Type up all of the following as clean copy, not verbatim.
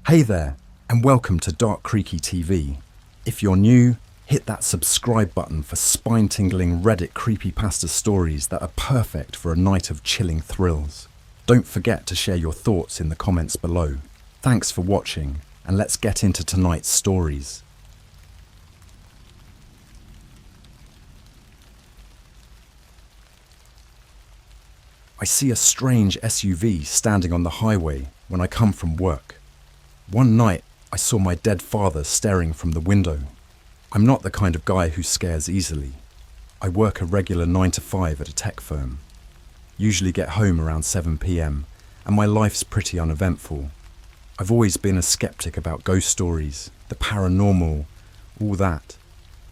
Hey there, and welcome to Dark Creaky TV. If you're new, hit that subscribe button for spine-tingling Reddit creepypasta stories that are perfect for a night of chilling thrills. Don't forget to share your thoughts in the comments below. Thanks for watching, and let's get into tonight's stories. I see a strange SUV standing on the highway when I come from work. One night, I saw my dead father staring from the window. I'm not the kind of guy who scares easily. I work a regular 9 to 5 at a tech firm. Usually get home around 7 p.m, and my life's pretty uneventful. I've always been a skeptic about ghost stories, the paranormal, all that.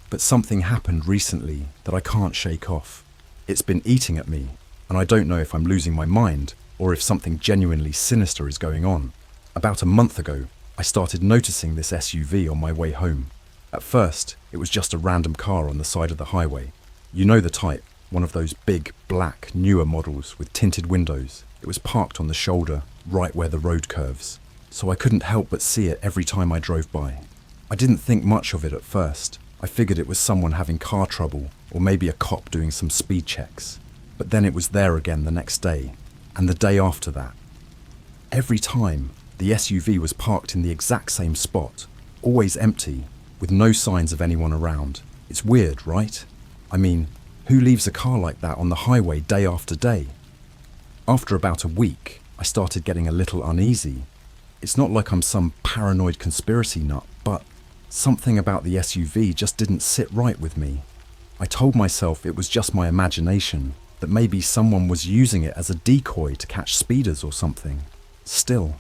But something happened recently that I can't shake off. It's been eating at me, and I don't know if I'm losing my mind or if something genuinely sinister is going on. About a month ago, I started noticing this SUV on my way home. At first, it was just a random car on the side of the highway. You know the type, one of those big, black, newer models with tinted windows. It was parked on the shoulder, right where the road curves, so I couldn't help but see it every time I drove by. I didn't think much of it at first. I figured it was someone having car trouble, or maybe a cop doing some speed checks. But then it was there again the next day, and the day after that. Every time, the SUV was parked in the exact same spot, always empty, with no signs of anyone around. It's weird, right? I mean, who leaves a car like that on the highway day after day? After about a week, I started getting a little uneasy. It's not like I'm some paranoid conspiracy nut, but something about the SUV just didn't sit right with me. I told myself it was just my imagination, that maybe someone was using it as a decoy to catch speeders or something. Still,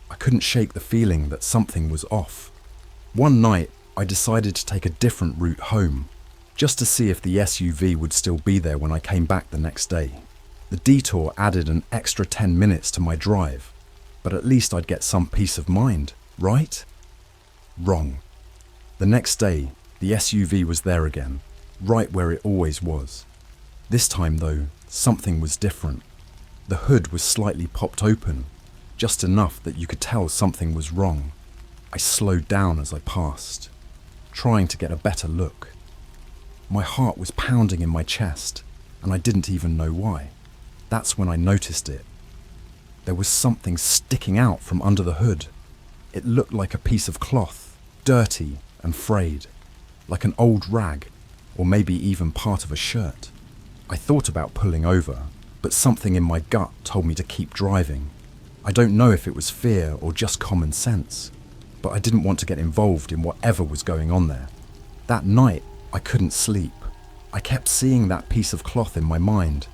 I couldn't shake the feeling that something was off. One night, I decided to take a different route home, just to see if the SUV would still be there when I came back the next day. The detour added an extra 10 minutes to my drive, but at least I'd get some peace of mind, right? Wrong. The next day, the SUV was there again, right where it always was. This time though, something was different. The hood was slightly popped open, just enough that you could tell something was wrong. I slowed down as I passed, trying to get a better look. My heart was pounding in my chest, and I didn't even know why. That's when I noticed it. There was something sticking out from under the hood. It looked like a piece of cloth, dirty and frayed, like an old rag, or maybe even part of a shirt. I thought about pulling over, but something in my gut told me to keep driving. I don't know if it was fear or just common sense, but I didn't want to get involved in whatever was going on there. That night, I couldn't sleep. I kept seeing that piece of cloth in my mind,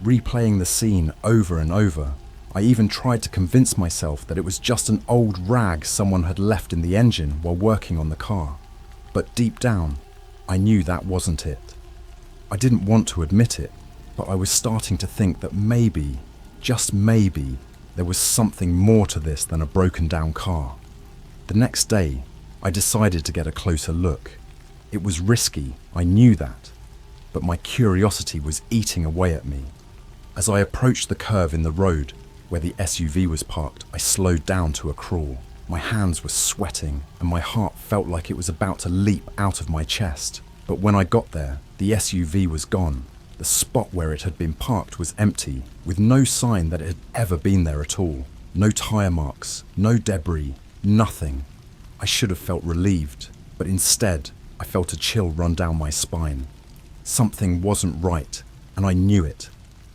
replaying the scene over and over. I even tried to convince myself that it was just an old rag someone had left in the engine while working on the car. But deep down, I knew that wasn't it. I didn't want to admit it, but I was starting to think that maybe, just maybe, there was something more to this than a broken down car. The next day, I decided to get a closer look. It was risky, I knew that, but my curiosity was eating away at me. As I approached the curve in the road where the SUV was parked, I slowed down to a crawl. My hands were sweating and my heart felt like it was about to leap out of my chest. But when I got there, the SUV was gone. The spot where it had been parked was empty, with no sign that it had ever been there at all. No tire marks, no debris, nothing. I should have felt relieved, but instead, I felt a chill run down my spine. Something wasn't right, and I knew it.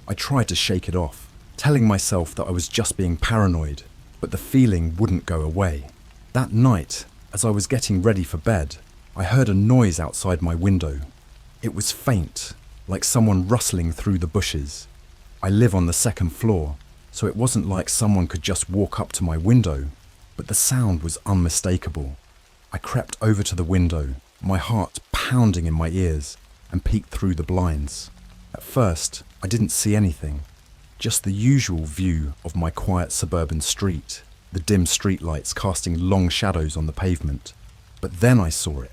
I tried to shake it off, telling myself that I was just being paranoid, but the feeling wouldn't go away. That night, as I was getting ready for bed, I heard a noise outside my window. It was faint, like someone rustling through the bushes. I live on the second floor, so it wasn't like someone could just walk up to my window, but the sound was unmistakable. I crept over to the window, my heart pounding in my ears, and peeked through the blinds. At first, I didn't see anything, just the usual view of my quiet suburban street, the dim streetlights casting long shadows on the pavement. But then I saw it.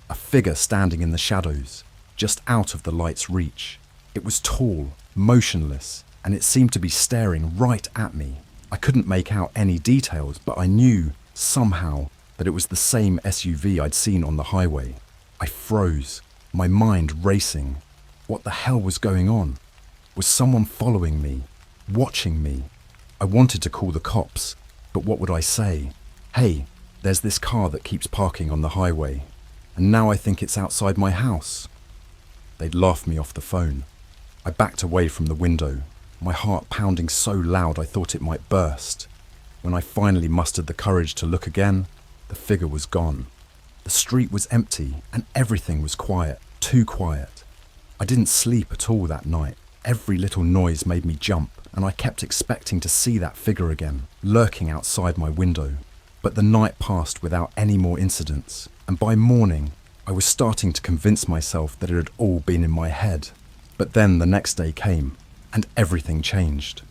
A figure standing in the shadows, just out of the light's reach. It was tall, motionless, and it seemed to be staring right at me. I couldn't make out any details, but I knew somehow, that it was the same SUV I'd seen on the highway. I froze, my mind racing. What the hell was going on? Was someone following me, watching me? I wanted to call the cops, but what would I say? Hey, there's this car that keeps parking on the highway, and now I think it's outside my house. They'd laugh me off the phone. I backed away from the window, my heart pounding so loud I thought it might burst. When I finally mustered the courage to look again, the figure was gone. The street was empty and everything was quiet, too quiet. I didn't sleep at all that night. Every little noise made me jump, and I kept expecting to see that figure again, lurking outside my window. But the night passed without any more incidents, and by morning, I was starting to convince myself that it had all been in my head. But then the next day came, and everything changed.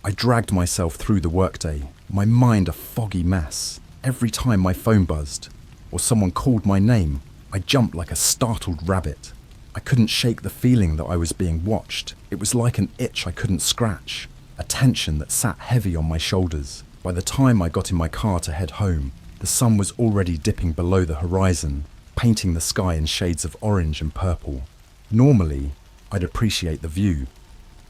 I dragged myself through the workday, my mind a foggy mess. Every time my phone buzzed, or someone called my name, I jumped like a startled rabbit. I couldn't shake the feeling that I was being watched. It was like an itch I couldn't scratch, a tension that sat heavy on my shoulders. By the time I got in my car to head home, the sun was already dipping below the horizon, painting the sky in shades of orange and purple. Normally, I'd appreciate the view,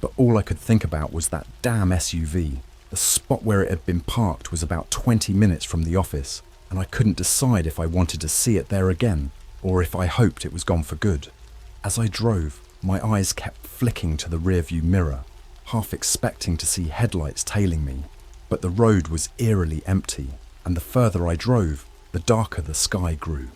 but all I could think about was that damn SUV. The spot where it had been parked was about 20 minutes from the office, and I couldn't decide if I wanted to see it there again, or if I hoped it was gone for good. As I drove, my eyes kept flicking to the rearview mirror, half expecting to see headlights tailing me. But the road was eerily empty, and the further I drove, the darker the sky grew.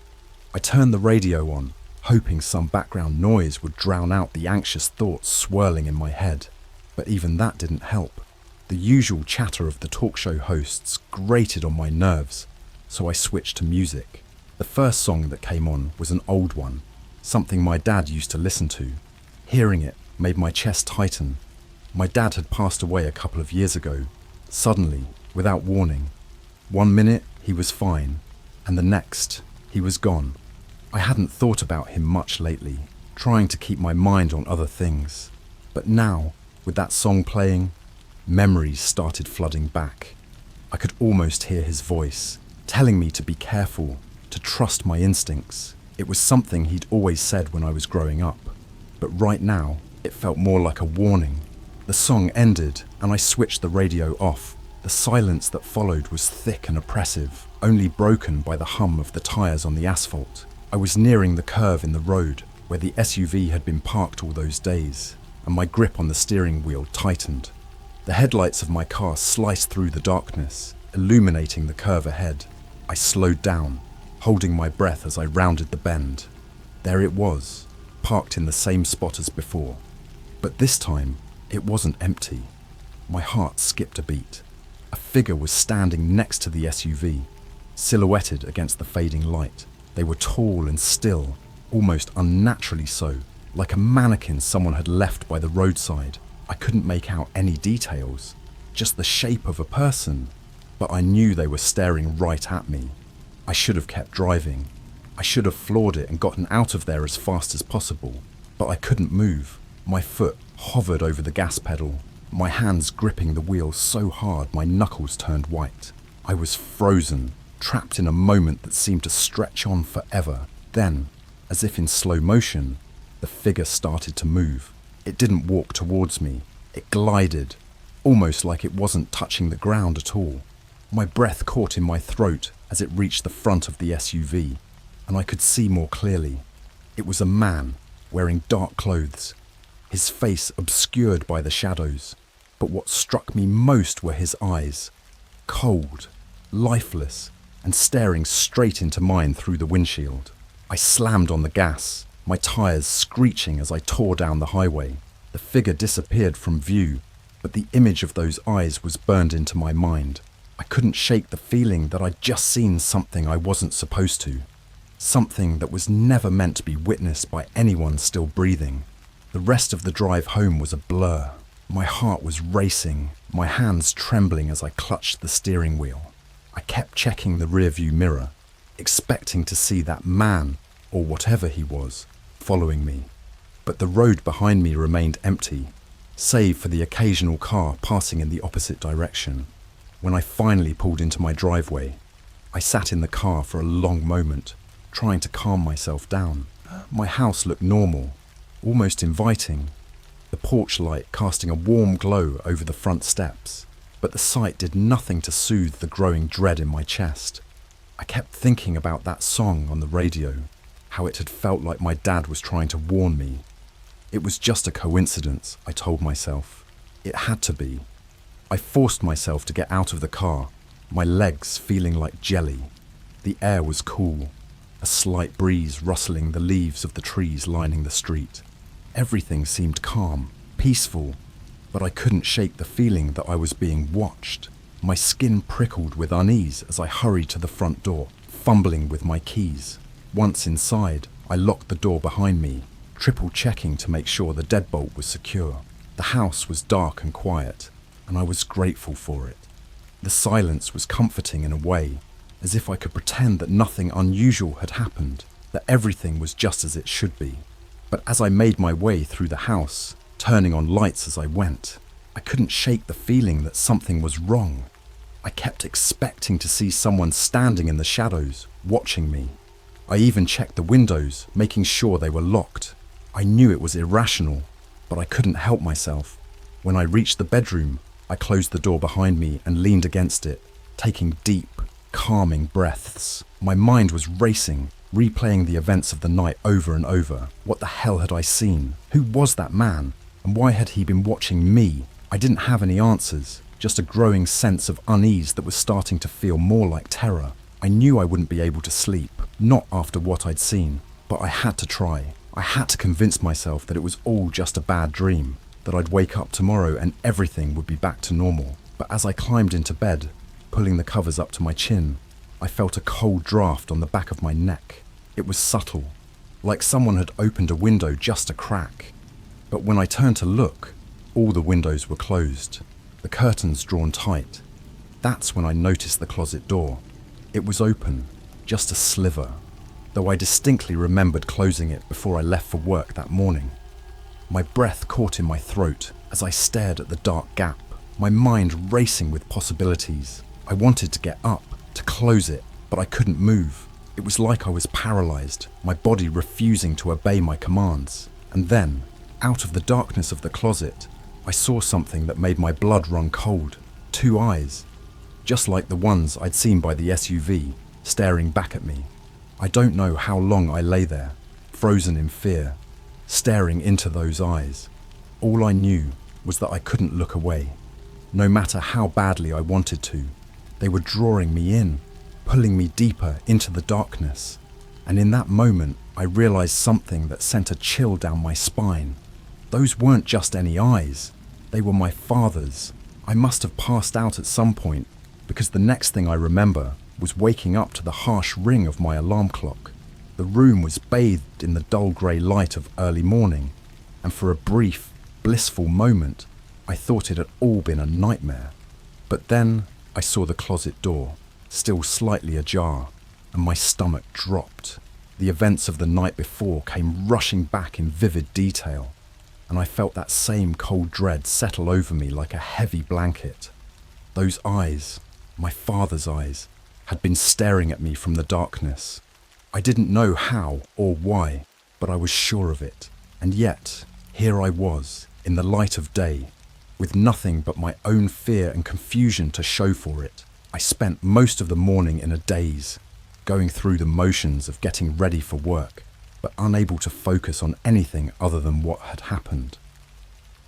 I turned the radio on, hoping some background noise would drown out the anxious thoughts swirling in my head. But even that didn't help. The usual chatter of the talk show hosts grated on my nerves, so I switched to music. The first song that came on was an old one, something my dad used to listen to. Hearing it made my chest tighten. My dad had passed away a couple of years ago, suddenly, without warning. 1 minute he was fine, and the next he was gone. I hadn't thought about him much lately, trying to keep my mind on other things. But now, with that song playing, memories started flooding back. I could almost hear his voice, telling me to be careful, to trust my instincts. It was something he'd always said when I was growing up, but right now it felt more like a warning. The song ended and I switched the radio off. The silence that followed was thick and oppressive, only broken by the hum of the tyres on the asphalt. I was nearing the curve in the road where the SUV had been parked all those days, and my grip on the steering wheel tightened. The headlights of my car sliced through the darkness, illuminating the curve ahead. I slowed down, holding my breath as I rounded the bend. There it was, parked in the same spot as before. But this time, it wasn't empty. My heart skipped a beat. A figure was standing next to the SUV, silhouetted against the fading light. They were tall and still, almost unnaturally so, like a mannequin someone had left by the roadside. I couldn't make out any details, just the shape of a person, but I knew they were staring right at me. I should have kept driving. I should have floored it and gotten out of there as fast as possible, but I couldn't move. My foot hovered over the gas pedal, my hands gripping the wheel so hard my knuckles turned white. I was frozen, trapped in a moment that seemed to stretch on forever. Then, as if in slow motion, the figure started to move. It didn't walk towards me. It glided, almost like it wasn't touching the ground at all. My breath caught in my throat as it reached the front of the SUV, and I could see more clearly. It was a man, wearing dark clothes, his face obscured by the shadows. But what struck me most were his eyes, cold, lifeless, and staring straight into mine through the windshield. I slammed on the gas, my tyres screeching as I tore down the highway. The figure disappeared from view, but the image of those eyes was burned into my mind. I couldn't shake the feeling that I'd just seen something I wasn't supposed to. Something that was never meant to be witnessed by anyone still breathing. The rest of the drive home was a blur. My heart was racing, my hands trembling as I clutched the steering wheel. I kept checking the rearview mirror, expecting to see that man, or whatever he was, following me. But the road behind me remained empty, save for the occasional car passing in the opposite direction. When I finally pulled into my driveway, I sat in the car for a long moment, trying to calm myself down. My house looked normal, almost inviting, the porch light casting a warm glow over the front steps, but the sight did nothing to soothe the growing dread in my chest. I kept thinking about that song on the radio, how it had felt like my dad was trying to warn me. It was just a coincidence, I told myself. It had to be. I forced myself to get out of the car, my legs feeling like jelly. The air was cool, a slight breeze rustling the leaves of the trees lining the street. Everything seemed calm, peaceful, but I couldn't shake the feeling that I was being watched. My skin prickled with unease as I hurried to the front door, fumbling with my keys. Once inside, I locked the door behind me, triple-checking to make sure the deadbolt was secure. The house was dark and quiet, and I was grateful for it. The silence was comforting in a way, as if I could pretend that nothing unusual had happened, that everything was just as it should be. But as I made my way through the house, turning on lights as I went, I couldn't shake the feeling that something was wrong. I kept expecting to see someone standing in the shadows, watching me. I even checked the windows, making sure they were locked. I knew it was irrational, but I couldn't help myself. When I reached the bedroom, I closed the door behind me and leaned against it, taking deep, calming breaths. My mind was racing, replaying the events of the night over and over. What the hell had I seen? Who was that man? And why had he been watching me? I didn't have any answers, just a growing sense of unease that was starting to feel more like terror. I knew I wouldn't be able to sleep, not after what I'd seen, but I had to try. I had to convince myself that it was all just a bad dream, that I'd wake up tomorrow and everything would be back to normal. But as I climbed into bed, pulling the covers up to my chin, I felt a cold draft on the back of my neck. It was subtle, like someone had opened a window just a crack. But when I turned to look, all the windows were closed, the curtains drawn tight. That's when I noticed the closet door. It was open, just a sliver, though I distinctly remembered closing it before I left for work that morning. My breath caught in my throat as I stared at the dark gap, my mind racing with possibilities. I wanted to get up, to close it, but I couldn't move. It was like I was paralyzed, my body refusing to obey my commands. And then, out of the darkness of the closet, I saw something that made my blood run cold. 2 eyes, just like the ones I'd seen by the SUV, staring back at me. I don't know how long I lay there, frozen in fear, staring into those eyes. All I knew was that I couldn't look away, no matter how badly I wanted to. They were drawing me in, pulling me deeper into the darkness. And in that moment, I realized something that sent a chill down my spine. Those weren't just any eyes, they were my father's. I must have passed out at some point, because the next thing I remember was waking up to the harsh ring of my alarm clock. The room was bathed in the dull grey light of early morning, and for a brief, blissful moment, I thought it had all been a nightmare. But then I saw the closet door, still slightly ajar, and my stomach dropped. The events of the night before came rushing back in vivid detail, and I felt that same cold dread settle over me like a heavy blanket. Those eyes, my father's eyes, had been staring at me from the darkness. I didn't know how or why, but I was sure of it. And yet, here I was, in the light of day, with nothing but my own fear and confusion to show for it. I spent most of the morning in a daze, going through the motions of getting ready for work, but unable to focus on anything other than what had happened.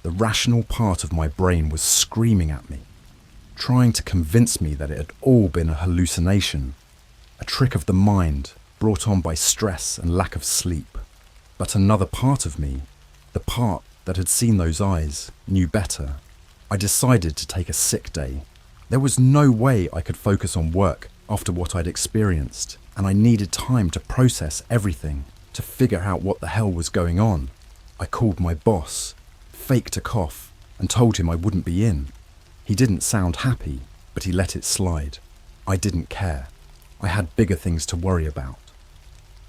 The rational part of my brain was screaming at me, trying to convince me that it had all been a hallucination, a trick of the mind brought on by stress and lack of sleep. But another part of me, the part that had seen those eyes, knew better. I decided to take a sick day. There was no way I could focus on work after what I'd experienced, and I needed time to process everything, to figure out what the hell was going on. I called my boss, faked a cough, and told him I wouldn't be in. He didn't sound happy, but he let it slide. I didn't care. I had bigger things to worry about.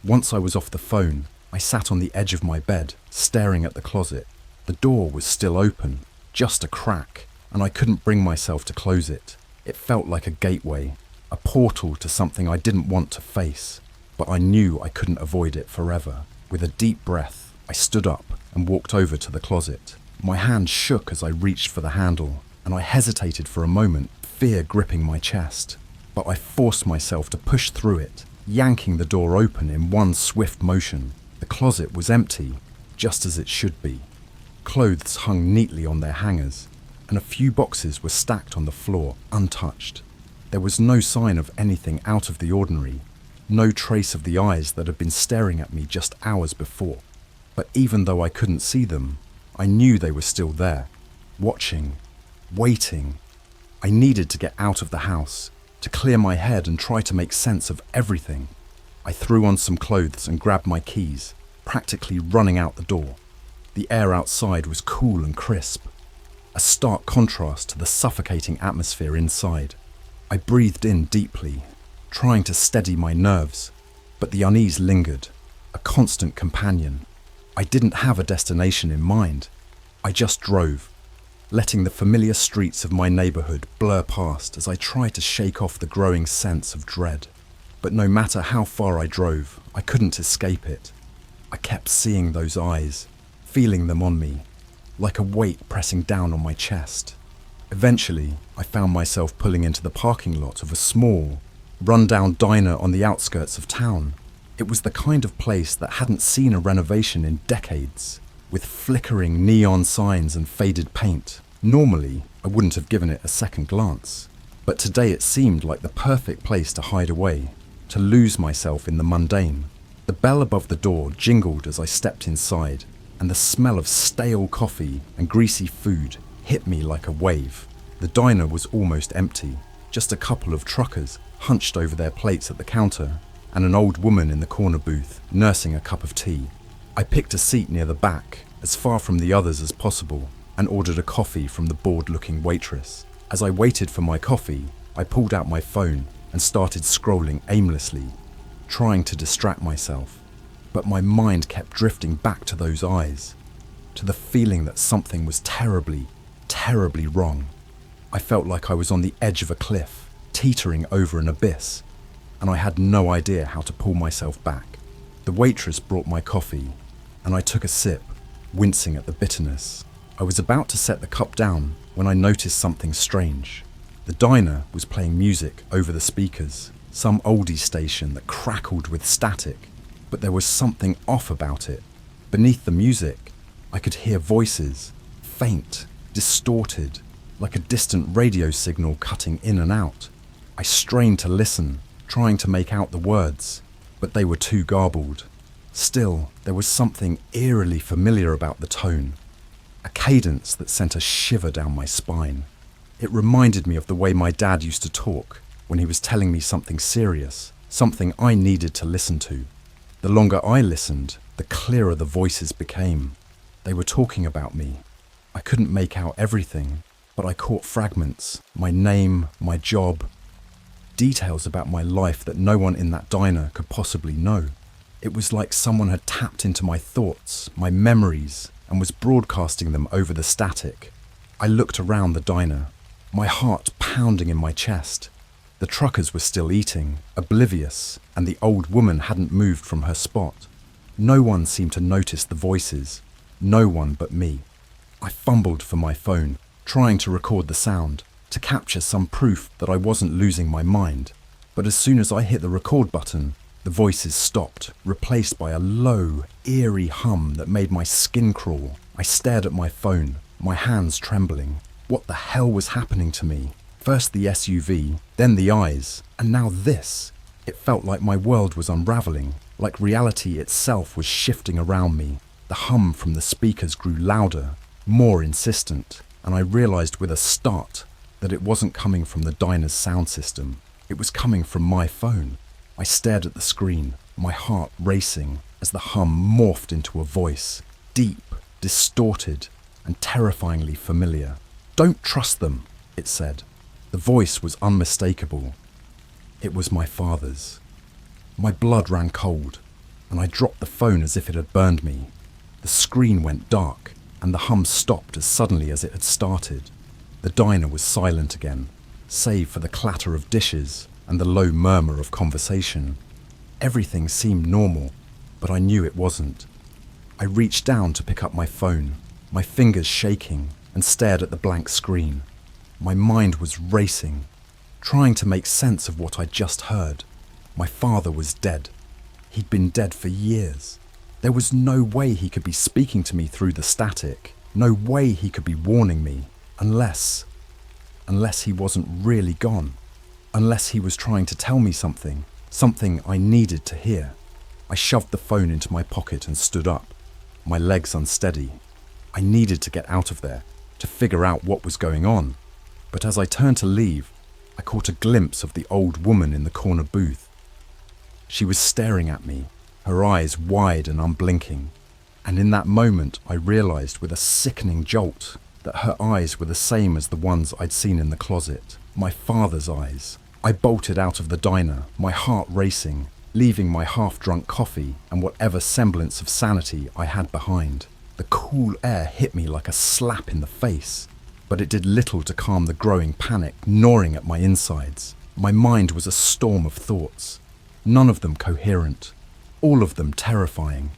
Once I was off the phone, I sat on the edge of my bed, staring at the closet. The door was still open, just a crack, and I couldn't bring myself to close it. It felt like a gateway, a portal to something I didn't want to face, but I knew I couldn't avoid it forever. With a deep breath, I stood up and walked over to the closet. My hand shook as I reached for the handle, and I hesitated for a moment, fear gripping my chest. But I forced myself to push through it, yanking the door open in one swift motion. The closet was empty, just as it should be. Clothes hung neatly on their hangers, and a few boxes were stacked on the floor, untouched. There was no sign of anything out of the ordinary, no trace of the eyes that had been staring at me just hours before. But even though I couldn't see them, I knew they were still there, watching, waiting. I needed to get out of the house, to clear my head and try to make sense of everything. I threw on some clothes and grabbed my keys, practically running out the door. The air outside was cool and crisp, a stark contrast to the suffocating atmosphere inside. I breathed in deeply, trying to steady my nerves, but the unease lingered, a constant companion. I didn't have a destination in mind. I just drove, letting the familiar streets of my neighborhood blur past as I tried to shake off the growing sense of dread. But no matter how far I drove, I couldn't escape it. I kept seeing those eyes, feeling them on me, like a weight pressing down on my chest. Eventually, I found myself pulling into the parking lot of a small, run-down diner on the outskirts of town. It was the kind of place that hadn't seen a renovation in decades, with flickering neon signs and faded paint. Normally, I wouldn't have given it a second glance, but today it seemed like the perfect place to hide away, to lose myself in the mundane. The bell above the door jingled as I stepped inside, and the smell of stale coffee and greasy food hit me like a wave. The diner was almost empty, just a couple of truckers hunched over their plates at the counter, and an old woman in the corner booth nursing a cup of tea. I picked a seat near the back, as far from the others as possible, and ordered a coffee from the bored-looking waitress. As I waited for my coffee, I pulled out my phone and started scrolling aimlessly, trying to distract myself. But my mind kept drifting back to those eyes, to the feeling that something was terribly, terribly wrong. I felt like I was on the edge of a cliff, teetering over an abyss, and I had no idea how to pull myself back. The waitress brought my coffee, and I took a sip, wincing at the bitterness. I was about to set the cup down when I noticed something strange. The diner was playing music over the speakers, some oldie station that crackled with static, but there was something off about it. Beneath the music, I could hear voices, faint, distorted, like a distant radio signal cutting in and out. I strained to listen, trying to make out the words, but they were too garbled. Still, there was something eerily familiar about the tone, a cadence that sent a shiver down my spine. It reminded me of the way my dad used to talk when he was telling me something serious, something I needed to listen to. The longer I listened, the clearer the voices became. They were talking about me. I couldn't make out everything, but I caught fragments, my name, my job, details about my life that no one in that diner could possibly know. It was like someone had tapped into my thoughts, my memories, and was broadcasting them over the static. I looked around the diner, my heart pounding in my chest. The truckers were still eating, oblivious, and the old woman hadn't moved from her spot. No one seemed to notice the voices, no one but me. I fumbled for my phone, trying to record the sound, to capture some proof that I wasn't losing my mind. But as soon as I hit the record button, the voices stopped, replaced by a low, eerie hum that made my skin crawl. I stared at my phone, my hands trembling. What the hell was happening to me? First the SUV, then the eyes, and now this. It felt like my world was unraveling, like reality itself was shifting around me. The hum from the speakers grew louder, more insistent, and I realized with a start that it wasn't coming from the diner's sound system. It was coming from my phone. I stared at the screen, my heart racing, as the hum morphed into a voice, deep, distorted, and terrifyingly familiar. "Don't trust them," it said. The voice was unmistakable. It was my father's. My blood ran cold, and I dropped the phone as if it had burned me. The screen went dark, and the hum stopped as suddenly as it had started. The diner was silent again, save for the clatter of dishes and the low murmur of conversation. Everything seemed normal, but I knew it wasn't. I reached down to pick up my phone, my fingers shaking, and stared at the blank screen. My mind was racing, trying to make sense of what I'd just heard. My father was dead. He'd been dead for years. There was no way he could be speaking to me through the static. No way he could be warning me, unless he wasn't really gone. Unless he was trying to tell me something I needed to hear. I shoved the phone into my pocket and stood up, my legs unsteady. I needed to get out of there, to figure out what was going on. But as I turned to leave, I caught a glimpse of the old woman in the corner booth. She was staring at me, her eyes wide and unblinking. And in that moment, I realized with a sickening jolt that her eyes were the same as the ones I'd seen in the closet. My father's eyes. I bolted out of the diner, my heart racing, leaving my half-drunk coffee and whatever semblance of sanity I had behind. The cool air hit me like a slap in the face, but it did little to calm the growing panic gnawing at my insides. My mind was a storm of thoughts, none of them coherent, all of them terrifying.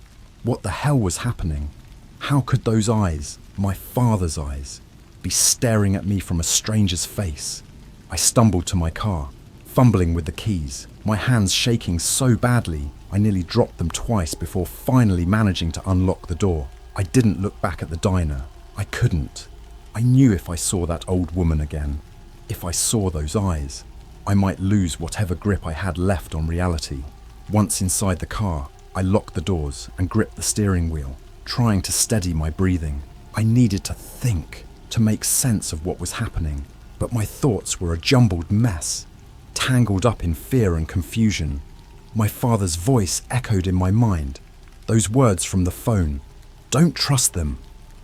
What the hell was happening? How could those eyes, my father's eyes, be staring at me from a stranger's face? I stumbled to my car, fumbling with the keys, my hands shaking so badly I nearly dropped them twice before finally managing to unlock the door. I didn't look back at the diner. I couldn't. I knew if I saw that old woman again, if I saw those eyes, I might lose whatever grip I had left on reality. Once inside the car, I locked the doors and gripped the steering wheel, trying to steady my breathing. I needed to think, to make sense of what was happening, but my thoughts were a jumbled mess, tangled up in fear and confusion. My father's voice echoed in my mind, those words from the phone. Don't trust them.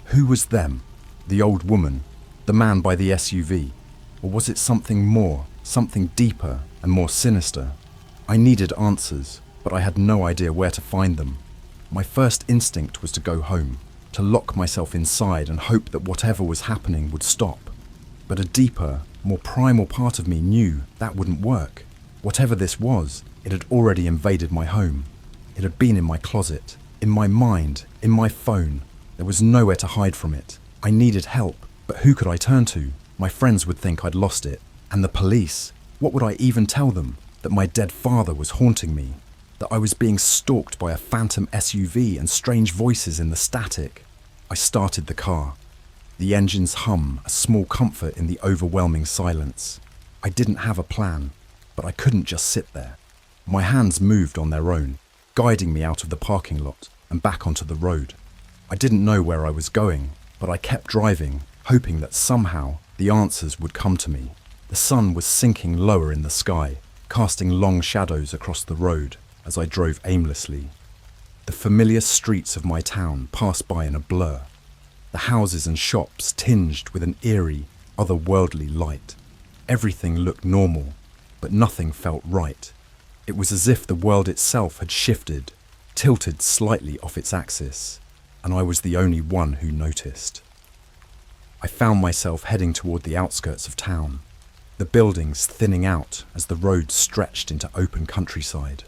Who was them? The old woman? The man by the SUV? Or was it something more, something deeper and more sinister? I needed answers, but I had no idea where to find them. My first instinct was to go home, to lock myself inside and hope that whatever was happening would stop. But a deeper, more primal part of me knew that wouldn't work. Whatever this was, it had already invaded my home. It had been in my closet, in my mind, in my phone. There was nowhere to hide from it. I needed help, but who could I turn to? My friends would think I'd lost it. And the police, what would I even tell them? That my dead father was haunting me, that I was being stalked by a phantom SUV and strange voices in the static. I started the car. The engine's hum, a small comfort in the overwhelming silence. I didn't have a plan, but I couldn't just sit there. My hands moved on their own, guiding me out of the parking lot and back onto the road. I didn't know where I was going, but I kept driving, hoping that somehow the answers would come to me. The sun was sinking lower in the sky, casting long shadows across the road as I drove aimlessly. The familiar streets of my town passed by in a blur, the houses and shops tinged with an eerie, otherworldly light. Everything looked normal, but nothing felt right. It was as if the world itself had shifted, tilted slightly off its axis, and I was the only one who noticed. I found myself heading toward the outskirts of town, the buildings thinning out as the road stretched into open countryside.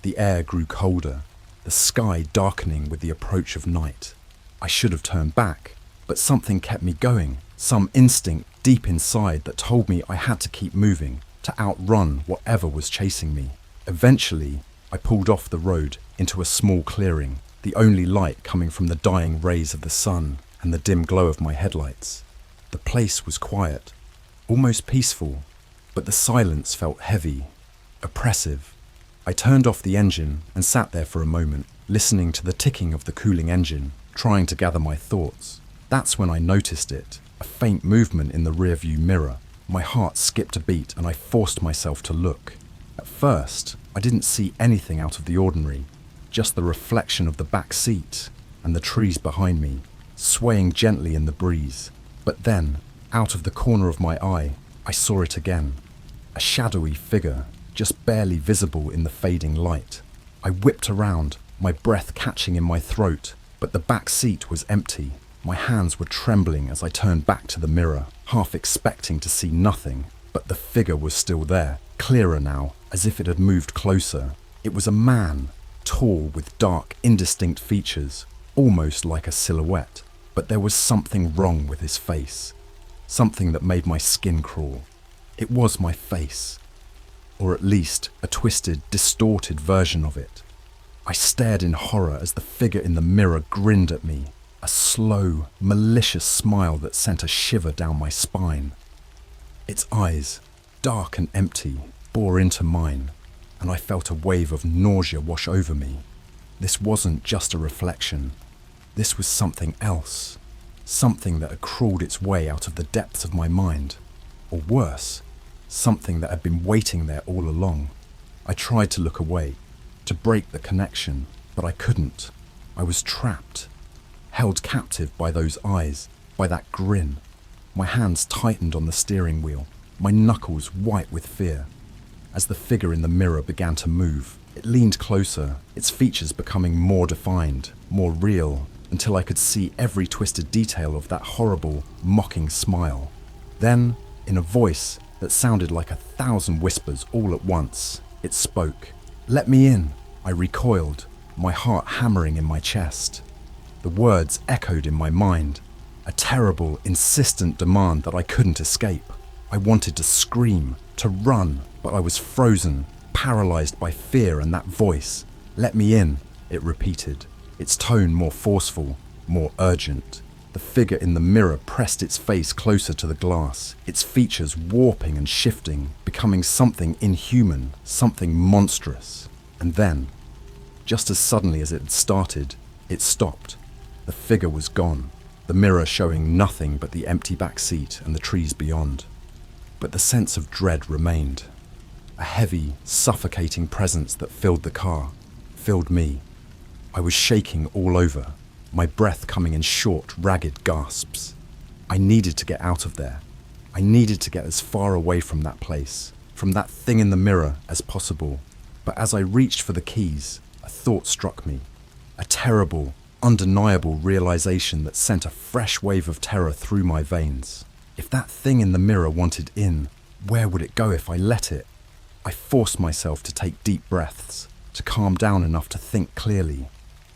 The air grew colder, the sky darkening with the approach of night. I should have turned back, but something kept me going, some instinct deep inside that told me I had to keep moving, to outrun whatever was chasing me. Eventually, I pulled off the road into a small clearing, the only light coming from the dying rays of the sun and the dim glow of my headlights. The place was quiet, almost peaceful, but the silence felt heavy, oppressive. I turned off the engine and sat there for a moment, listening to the ticking of the cooling engine, trying to gather my thoughts. That's when I noticed it, a faint movement in the rearview mirror. My heart skipped a beat and I forced myself to look. At first, I didn't see anything out of the ordinary, just the reflection of the back seat and the trees behind me, swaying gently in the breeze. But then, out of the corner of my eye, I saw it again. A shadowy figure, just barely visible in the fading light. I whipped around, my breath catching in my throat, but the back seat was empty. My hands were trembling as I turned back to the mirror, half expecting to see nothing. But the figure was still there, clearer now, as if it had moved closer. It was a man, tall with dark, indistinct features, almost like a silhouette. But there was something wrong with his face, something that made my skin crawl. It was my face, or at least a twisted, distorted version of it. I stared in horror as the figure in the mirror grinned at me, a slow, malicious smile that sent a shiver down my spine. Its eyes, dark and empty, bore into mine, and I felt a wave of nausea wash over me. This wasn't just a reflection. This was something else, something that had crawled its way out of the depths of my mind, or worse, something that had been waiting there all along. I tried to look away, to break the connection, but I couldn't. I was trapped, held captive by those eyes, by that grin. My hands tightened on the steering wheel, my knuckles white with fear. As the figure in the mirror began to move, it leaned closer, its features becoming more defined, more real, until I could see every twisted detail of that horrible, mocking smile. Then, in a voice that sounded like 1,000 whispers all at once, it spoke. "Let me in." I recoiled, my heart hammering in my chest. The words echoed in my mind, a terrible, insistent demand that I couldn't escape. I wanted to scream, to run, but I was frozen, paralyzed by fear and that voice. "Let me in," it repeated, its tone more forceful, more urgent. The figure in the mirror pressed its face closer to the glass, its features warping and shifting, becoming something inhuman, something monstrous. And then, just as suddenly as it had started, it stopped. The figure was gone, the mirror showing nothing but the empty back seat and the trees beyond. But the sense of dread remained, a heavy, suffocating presence that filled the car, filled me. I was shaking all over, my breath coming in short, ragged gasps. I needed to get out of there. I needed to get as far away from that place, from that thing in the mirror as possible. But as I reached for the keys, a thought struck me, a terrible, undeniable realization that sent a fresh wave of terror through my veins. If that thing in the mirror wanted in, where would it go if I let it? I forced myself to take deep breaths, to calm down enough to think clearly.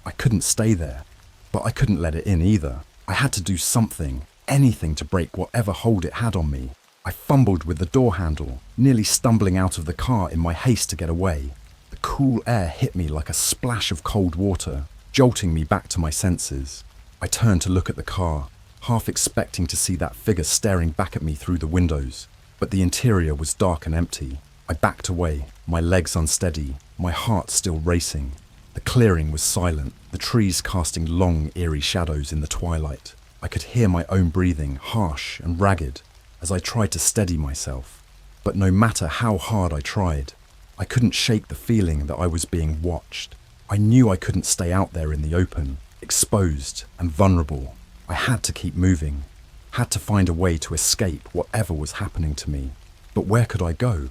I couldn't stay there, but I couldn't let it in either. I had to do something, anything to break whatever hold it had on me. I fumbled with the door handle, nearly stumbling out of the car in my haste to get away. The cool air hit me like a splash of cold water, jolting me back to my senses. I turned to look at the car, half expecting to see that figure staring back at me through the windows, but the interior was dark and empty. I backed away, my legs unsteady, my heart still racing. The clearing was silent, the trees casting long, eerie shadows in the twilight. I could hear my own breathing, harsh and ragged, as I tried to steady myself. But no matter how hard I tried, I couldn't shake the feeling that I was being watched. I knew I couldn't stay out there in the open, exposed and vulnerable. I had to keep moving, had to find a way to escape whatever was happening to me. But where could I go?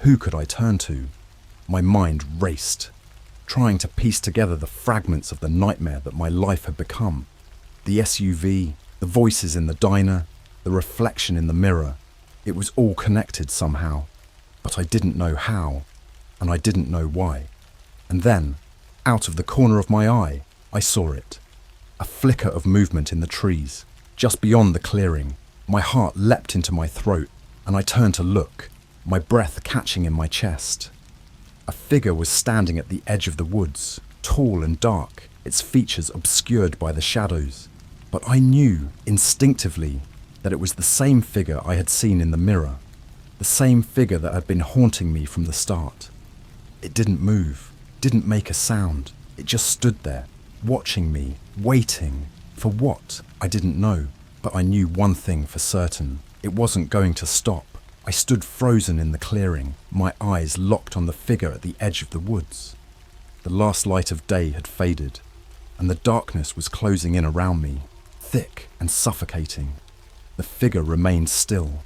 Who could I turn to? My mind raced, trying to piece together the fragments of the nightmare that my life had become. The SUV, the voices in the diner, the reflection in the mirror. It was all connected somehow, but I didn't know how, and I didn't know why. And then, out of the corner of my eye, I saw it. A flicker of movement in the trees, just beyond the clearing. My heart leapt into my throat, and I turned to look, my breath catching in my chest. A figure was standing at the edge of the woods, tall and dark, its features obscured by the shadows. But I knew, instinctively, that it was the same figure I had seen in the mirror, the same figure that had been haunting me from the start. It didn't move, didn't make a sound. It just stood there, watching me, waiting. For what? I didn't know, but I knew one thing for certain. It wasn't going to stop. I stood frozen in the clearing, my eyes locked on the figure at the edge of the woods. The last light of day had faded, and the darkness was closing in around me, thick and suffocating. The figure remained still,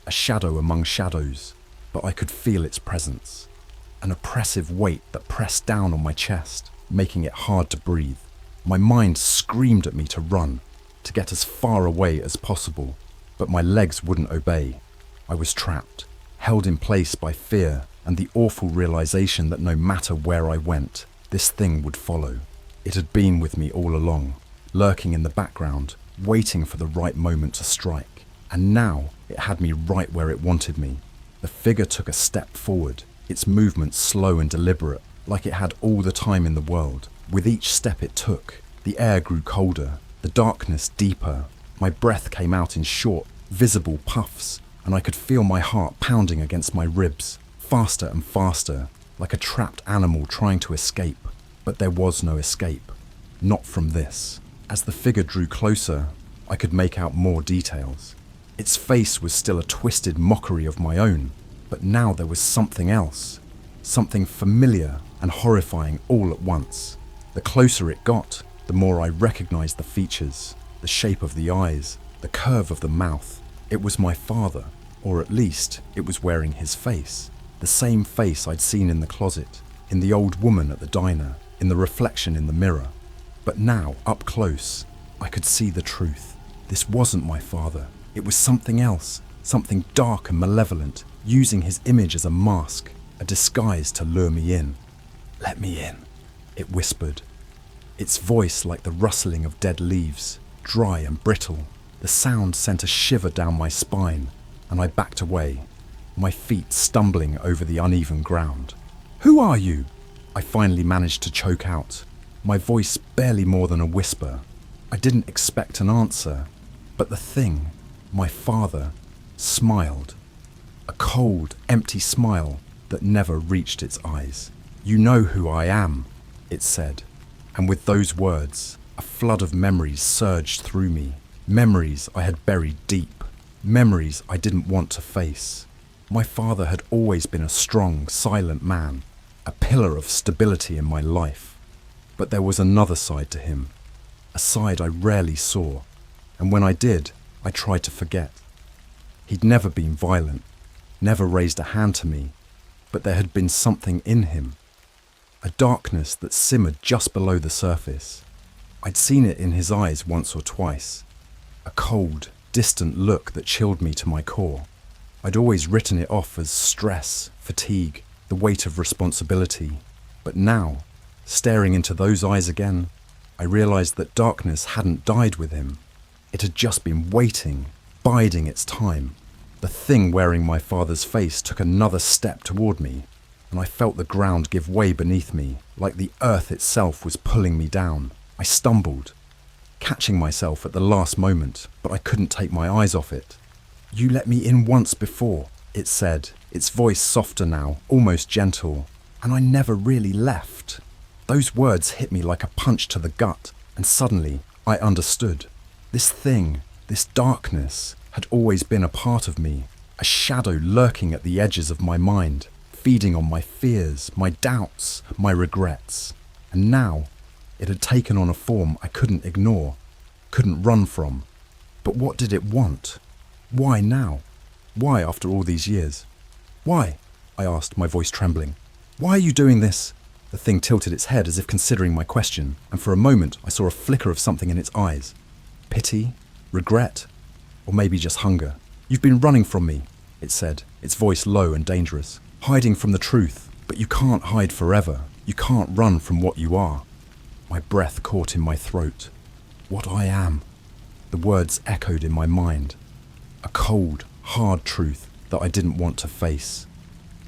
a shadow among shadows, but I could feel its presence, an oppressive weight that pressed down on my chest, making it hard to breathe. My mind screamed at me to run, to get as far away as possible, but my legs wouldn't obey. I was trapped, held in place by fear and the awful realization that no matter where I went, this thing would follow. It had been with me all along, lurking in the background, waiting for the right moment to strike. And now it had me right where it wanted me. The figure took a step forward, its movement slow and deliberate, like it had all the time in the world. With each step it took, the air grew colder, the darkness deeper. My breath came out in short, visible puffs, and I could feel my heart pounding against my ribs, faster and faster, like a trapped animal trying to escape. But there was no escape. Not from this. As the figure drew closer, I could make out more details. Its face was still a twisted mockery of my own, but now there was something else. Something familiar and horrifying all at once. The closer it got, the more I recognized the features, the shape of the eyes, the curve of the mouth. It was my father, or at least it was wearing his face. The same face I'd seen in the closet, in the old woman at the diner, in the reflection in the mirror. But now, up close, I could see the truth. This wasn't my father. It was something else, something dark and malevolent, using his image as a mask, a disguise to lure me in. "Let me in," it whispered. Its voice like the rustling of dead leaves, dry and brittle. The sound sent a shiver down my spine, and I backed away, my feet stumbling over the uneven ground. "Who are you?" I finally managed to choke out, my voice barely more than a whisper. I didn't expect an answer, but the thing, my father, smiled. A cold, empty smile that never reached its eyes. "You know who I am," it said. And with those words, a flood of memories surged through me. Memories I had buried deep. Memories I didn't want to face. My father had always been a strong, silent man, a pillar of stability in my life. But there was another side to him, a side I rarely saw, and when I did, I tried to forget. He'd never been violent, never raised a hand to me, but there had been something in him, a darkness that simmered just below the surface. I'd seen it in his eyes once or twice, a cold, distant look that chilled me to my core. I'd always written it off as stress, fatigue, the weight of responsibility. But now, staring into those eyes again, I realized that darkness hadn't died with him. It had just been waiting, biding its time. The thing wearing my father's face took another step toward me, and I felt the ground give way beneath me, like the earth itself was pulling me down. I stumbled, catching myself at the last moment, but I couldn't take my eyes off it. "You let me in once before," it said, its voice softer now, almost gentle, "and I never really left." Those words hit me like a punch to the gut, and suddenly I understood. This thing, this darkness, had always been a part of me, a shadow lurking at the edges of my mind, feeding on my fears, my doubts, my regrets. And now, it had taken on a form I couldn't ignore, couldn't run from. But what did it want? Why now? Why after all these years? "Why?" I asked, my voice trembling. "Why are you doing this?" The thing tilted its head as if considering my question, and for a moment I saw a flicker of something in its eyes. Pity? Regret? Or maybe just hunger. "You've been running from me," it said, its voice low and dangerous. "Hiding from the truth. But you can't hide forever. You can't run from what you are." My breath caught in my throat. What I am. The words echoed in my mind. A cold, hard truth that I didn't want to face.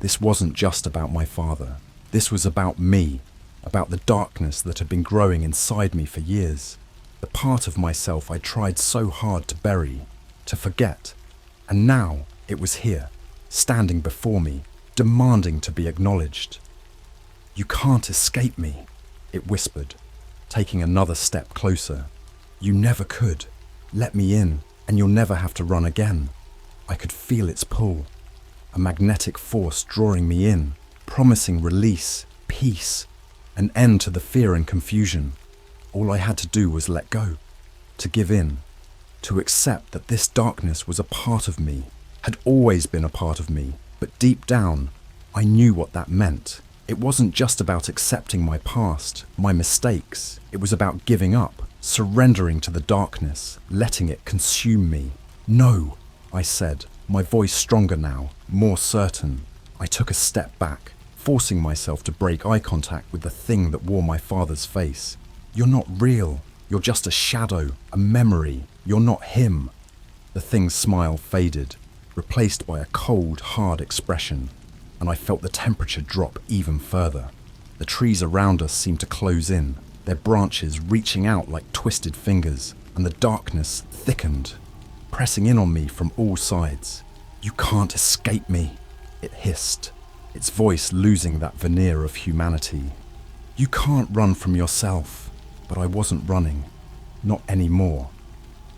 This wasn't just about my father. This was about me, about the darkness that had been growing inside me for years. The part of myself I tried so hard to bury, to forget. And now it was here, standing before me, demanding to be acknowledged. "You can't escape me," it whispered, taking another step closer. "You never could. Let me in, and you'll never have to run again." I could feel its pull, a magnetic force drawing me in, promising release, peace, an end to the fear and confusion. All I had to do was let go, to give in, to accept that this darkness was a part of me, had always been a part of me, but deep down, I knew what that meant. It wasn't just about accepting my past, my mistakes. It was about giving up, surrendering to the darkness, letting it consume me. "No," I said, my voice stronger now, more certain. I took a step back, forcing myself to break eye contact with the thing that wore my father's face. "You're not real. You're just a shadow, a memory. You're not him." The thing's smile faded, replaced by a cold, hard expression, and I felt the temperature drop even further. The trees around us seemed to close in, their branches reaching out like twisted fingers, and the darkness thickened, pressing in on me from all sides. "You can't escape me," it hissed, its voice losing that veneer of humanity. "You can't run from yourself." But I wasn't running. Not anymore.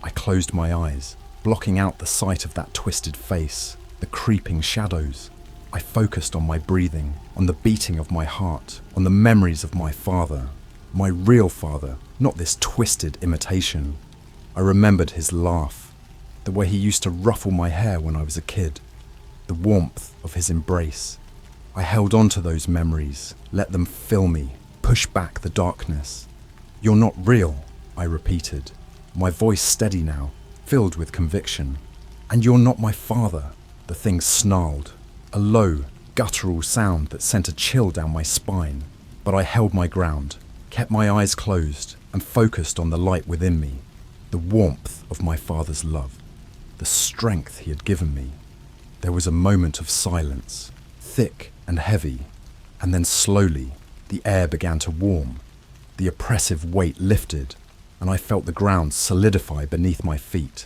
I closed my eyes, blocking out the sight of that twisted face, the creeping shadows. I focused on my breathing, on the beating of my heart, on the memories of my father. My real father, not this twisted imitation. I remembered his laugh, the way he used to ruffle my hair when I was a kid, the warmth of his embrace. I held on to those memories, let them fill me, push back the darkness. "You're not real," I repeated, my voice steady now, filled with conviction. "And you're not my father," the thing snarled, a low, guttural sound that sent a chill down my spine. But I held my ground, kept my eyes closed, and focused on the light within me, the warmth of my father's love, the strength he had given me. There was a moment of silence, thick and heavy, and then slowly the air began to warm. The oppressive weight lifted, and I felt the ground solidify beneath my feet.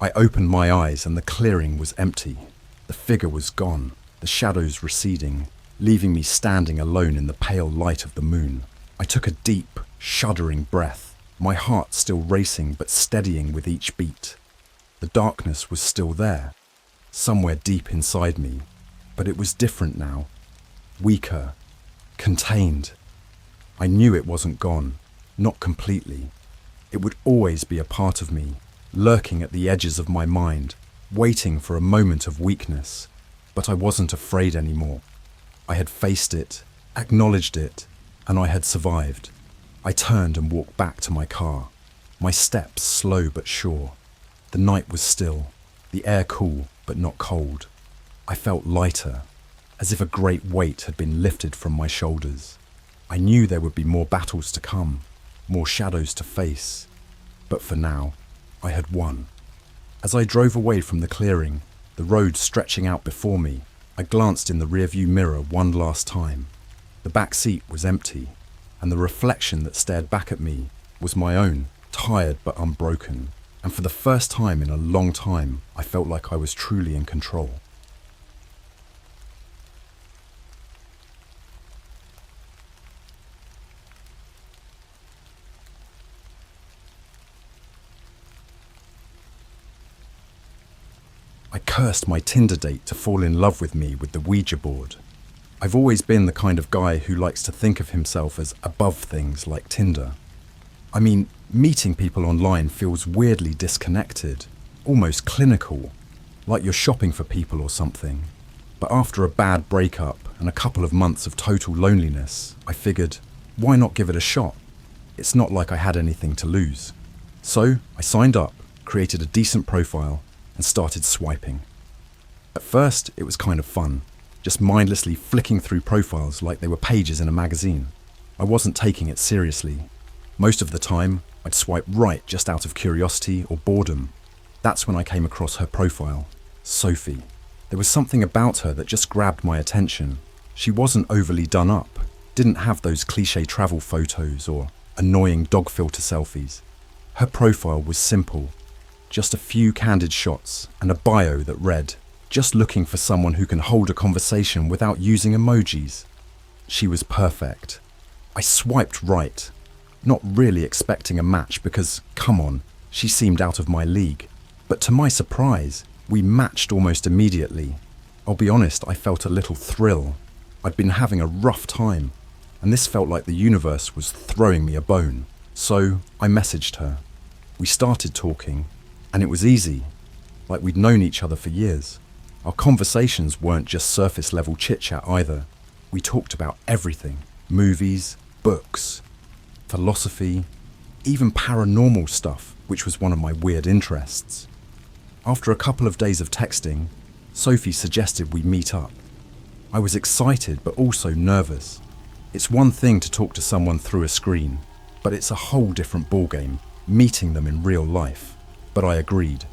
I opened my eyes and the clearing was empty. The figure was gone, the shadows receding, leaving me standing alone in the pale light of the moon. I took a deep, shuddering breath, my heart still racing but steadying with each beat. The darkness was still there, somewhere deep inside me, but it was different now, weaker, contained. I knew it wasn't gone, not completely. It would always be a part of me, lurking at the edges of my mind, waiting for a moment of weakness. But I wasn't afraid anymore. I had faced it, acknowledged it, and I had survived. I turned and walked back to my car, my steps slow but sure. The night was still, the air cool but not cold. I felt lighter, as if a great weight had been lifted from my shoulders. I knew there would be more battles to come, more shadows to face, but for now, I had won. As I drove away from the clearing, the road stretching out before me, I glanced in the rearview mirror one last time. The back seat was empty, and the reflection that stared back at me was my own, tired but unbroken, and for the first time in a long time, I felt like I was truly in control. I cursed my Tinder date to fall in love with me with the Ouija board. I've always been the kind of guy who likes to think of himself as above things like Tinder. I mean, meeting people online feels weirdly disconnected, almost clinical, like you're shopping for people or something. But after a bad breakup and a couple of months of total loneliness, I figured, why not give it a shot? It's not like I had anything to lose. So I signed up, created a decent profile, and started swiping. At first, it was kind of fun, just mindlessly flicking through profiles like they were pages in a magazine. I wasn't taking it seriously. Most of the time, I'd swipe right just out of curiosity or boredom. That's when I came across her profile, Sophie. There was something about her that just grabbed my attention. She wasn't overly done up, didn't have those cliché travel photos or annoying dog filter selfies. Her profile was simple. Just a few candid shots and a bio that read, "Just looking for someone who can hold a conversation without using emojis." She was perfect. I swiped right, not really expecting a match because, come on, she seemed out of my league. But to my surprise, we matched almost immediately. I'll be honest, I felt a little thrill. I'd been having a rough time, and this felt like the universe was throwing me a bone. So I messaged her. We started talking. And it was easy, like we'd known each other for years. Our conversations weren't just surface level chit-chat either. We talked about everything, movies, books, philosophy, even paranormal stuff, which was one of my weird interests. After a couple of days of texting, Sophie suggested we meet up. I was excited but also nervous. It's one thing to talk to someone through a screen, but it's a whole different ballgame, meeting them in real life. But I agreed.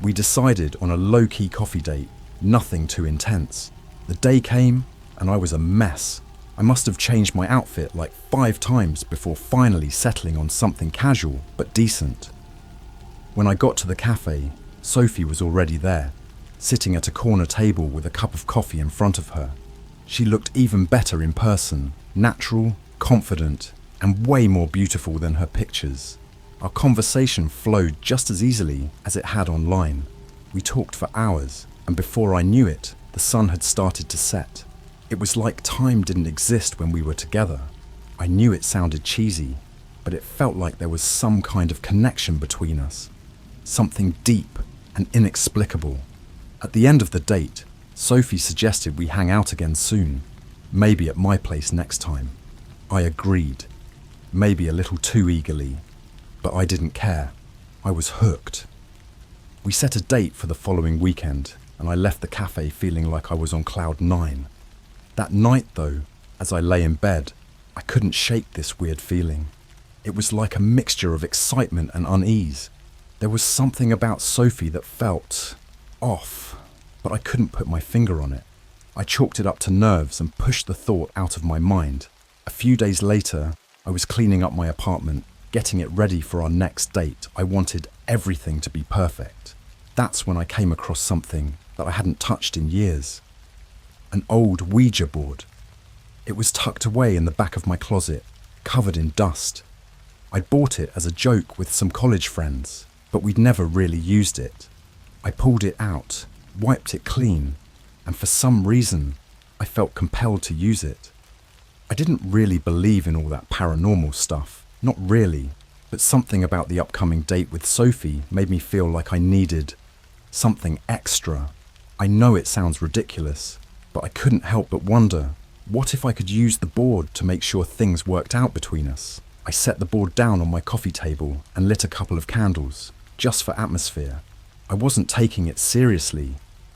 We decided on a low-key coffee date, nothing too intense. The day came and I was a mess. I must have changed my outfit like 5 times before finally settling on something casual but decent. When I got to the cafe, Sophie was already there, sitting at a corner table with a cup of coffee in front of her. She looked even better in person, natural, confident, and way more beautiful than her pictures. Our conversation flowed just as easily as it had online. We talked for hours, and before I knew it, the sun had started to set. It was like time didn't exist when we were together. I knew it sounded cheesy, but it felt like there was some kind of connection between us. Something deep and inexplicable. At the end of the date, Sophie suggested we hang out again soon, maybe at my place next time. I agreed, maybe a little too eagerly, but I didn't care. I was hooked. We set a date for the following weekend, and I left the cafe feeling like I was on cloud 9. That night, though, as I lay in bed, I couldn't shake this weird feeling. It was like a mixture of excitement and unease. There was something about Sophie that felt off, but I couldn't put my finger on it. I chalked it up to nerves and pushed the thought out of my mind. A few days later, I was cleaning up my apartment, getting it ready for our next date. I wanted everything to be perfect. That's when I came across something that I hadn't touched in years. An old Ouija board. It was tucked away in the back of my closet, covered in dust. I'd bought it as a joke with some college friends, but we'd never really used it. I pulled it out, wiped it clean, and for some reason, I felt compelled to use it. I didn't really believe in all that paranormal stuff, not really, but something about the upcoming date with Sophie made me feel like I needed something extra. I know it sounds ridiculous, but I couldn't help but wonder, what if I could use the board to make sure things worked out between us? I set the board down on my coffee table and lit a couple of candles, just for atmosphere. I wasn't taking it seriously,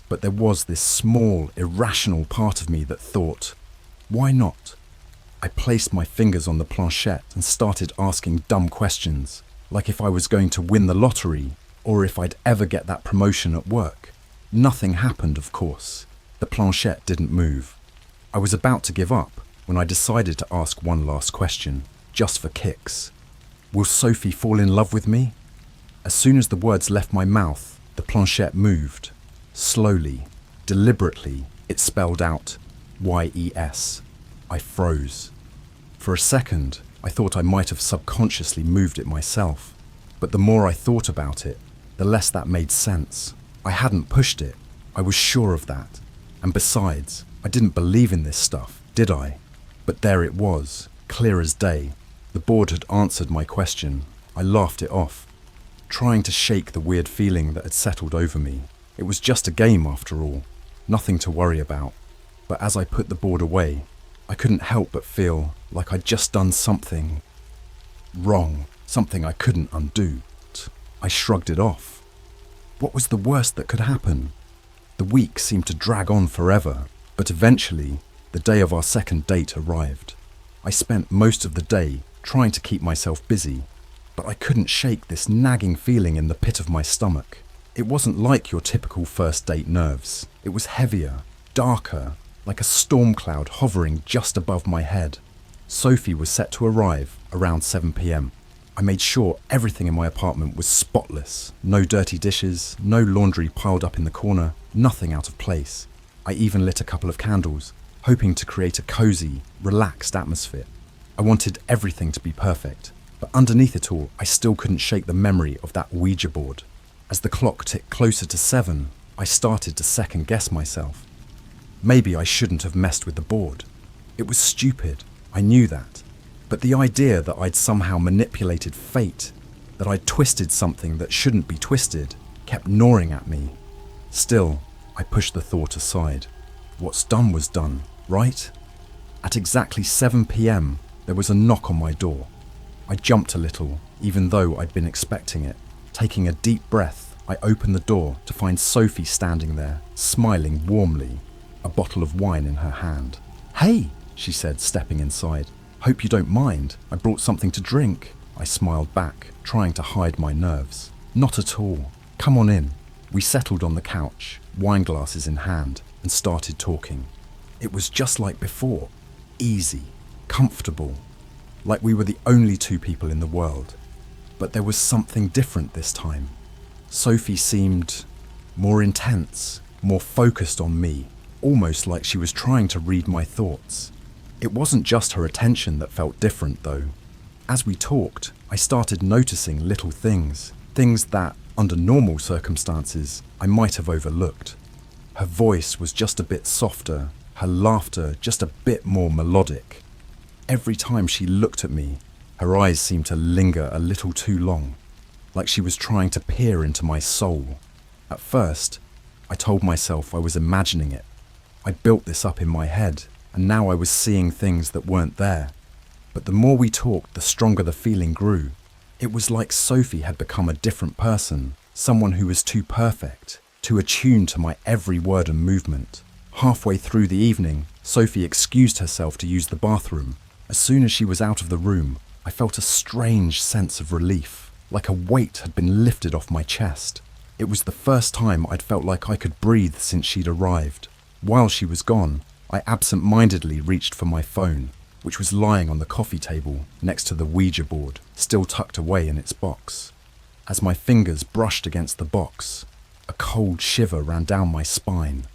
but there was this small, irrational part of me that thought, why not? I placed my fingers on the planchette and started asking dumb questions, like if I was going to win the lottery or if I'd ever get that promotion at work. Nothing happened, of course. The planchette didn't move. I was about to give up when I decided to ask one last question, just for kicks. Will Sophie fall in love with me? As soon as the words left my mouth, the planchette moved. Slowly, deliberately, it spelled out YES. I froze. For a second, I thought I might have subconsciously moved it myself, but the more I thought about it, the less that made sense. I hadn't pushed it. I was sure of that. And besides, I didn't believe in this stuff, did I? But there it was, clear as day. The board had answered my question. I laughed it off, trying to shake the weird feeling that had settled over me. It was just a game after all, nothing to worry about. But as I put the board away, I couldn't help but feel like I'd just done something wrong, something I couldn't undo. I shrugged it off. What was the worst that could happen? The week seemed to drag on forever, but eventually, the day of our second date arrived. I spent most of the day trying to keep myself busy, but I couldn't shake this nagging feeling in the pit of my stomach. It wasn't like your typical first date nerves. It was heavier, darker, like a storm cloud hovering just above my head. Sophie was set to arrive around 7 p.m. I made sure everything in my apartment was spotless. No dirty dishes, no laundry piled up in the corner, nothing out of place. I even lit a couple of candles, hoping to create a cozy, relaxed atmosphere. I wanted everything to be perfect, but underneath it all, I still couldn't shake the memory of that Ouija board. As the clock ticked closer to 7, I started to second guess myself. Maybe I shouldn't have messed with the board. It was stupid, I knew that. But the idea that I'd somehow manipulated fate, that I'd twisted something that shouldn't be twisted, kept gnawing at me. Still, I pushed the thought aside. What's done was done, right? At exactly 7 p.m, there was a knock on my door. I jumped a little, even though I'd been expecting it. Taking a deep breath, I opened the door to find Sophie standing there, smiling warmly, a bottle of wine in her hand. "Hey," she said, stepping inside. "Hope you don't mind. I brought something to drink." I smiled back, trying to hide my nerves. "Not at all. Come on in." We settled on the couch, wine glasses in hand, and started talking. It was just like before, easy, comfortable, like we were the only two people in the world. But there was something different this time. Sophie seemed more intense, more focused on me, almost like she was trying to read my thoughts. It wasn't just her attention that felt different, though. As we talked, I started noticing little things that, under normal circumstances, I might have overlooked. Her voice was just a bit softer, her laughter just a bit more melodic. Every time she looked at me, her eyes seemed to linger a little too long, like she was trying to peer into my soul. At first, I told myself I was imagining it. I built this up in my head, and now I was seeing things that weren't there. But the more we talked, the stronger the feeling grew. It was like Sophie had become a different person, someone who was too perfect, too attuned to my every word and movement. Halfway through the evening, Sophie excused herself to use the bathroom. As soon as she was out of the room, I felt a strange sense of relief, like a weight had been lifted off my chest. It was the first time I'd felt like I could breathe since she'd arrived. While she was gone, I absent-mindedly reached for my phone, which was lying on the coffee table next to the Ouija board, still tucked away in its box. As my fingers brushed against the box, a cold shiver ran down my spine.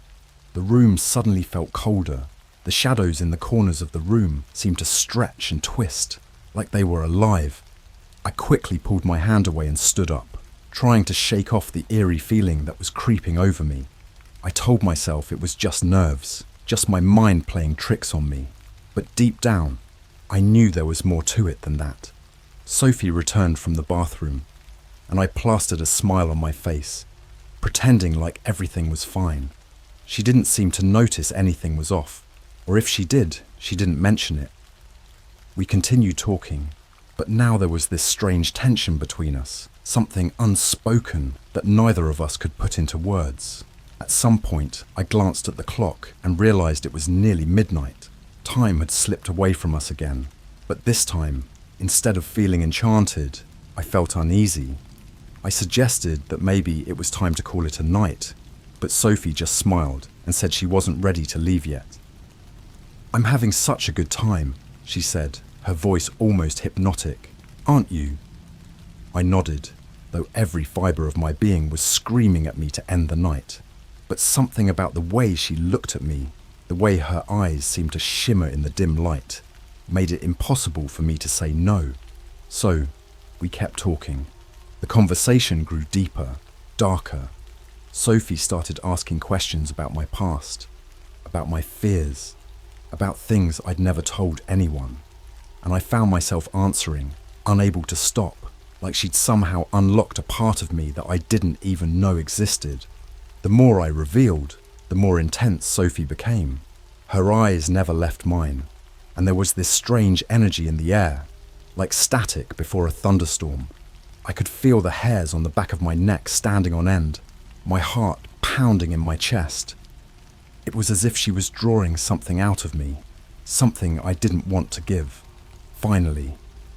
The room suddenly felt colder. The shadows in the corners of the room seemed to stretch and twist, like they were alive. I quickly pulled my hand away and stood up, trying to shake off the eerie feeling that was creeping over me. I told myself it was just nerves, just my mind playing tricks on me. But deep down, I knew there was more to it than that. Sophie returned from the bathroom, and I plastered a smile on my face, pretending like everything was fine. She didn't seem to notice anything was off, or if she did, she didn't mention it. We continued talking, but now there was this strange tension between us, something unspoken that neither of us could put into words. At some point, I glanced at the clock and realized it was nearly midnight. Time had slipped away from us again, but this time, instead of feeling enchanted, I felt uneasy. I suggested that maybe it was time to call it a night, but Sophie just smiled and said she wasn't ready to leave yet. "I'm having such a good time," she said, her voice almost hypnotic. "Aren't you?" I nodded, though every fibre of my being was screaming at me to end the night. But something about the way she looked at me, the way her eyes seemed to shimmer in the dim light, made it impossible for me to say no. So, we kept talking. The conversation grew deeper, darker. Sophie started asking questions about my past, about my fears, about things I'd never told anyone. And I found myself answering, unable to stop, like she'd somehow unlocked a part of me that I didn't even know existed. The more I revealed, the more intense Sophie became. Her eyes never left mine, and there was this strange energy in the air, like static before a thunderstorm. I could feel the hairs on the back of my neck standing on end, my heart pounding in my chest. It was as if she was drawing something out of me, something I didn't want to give. Finally,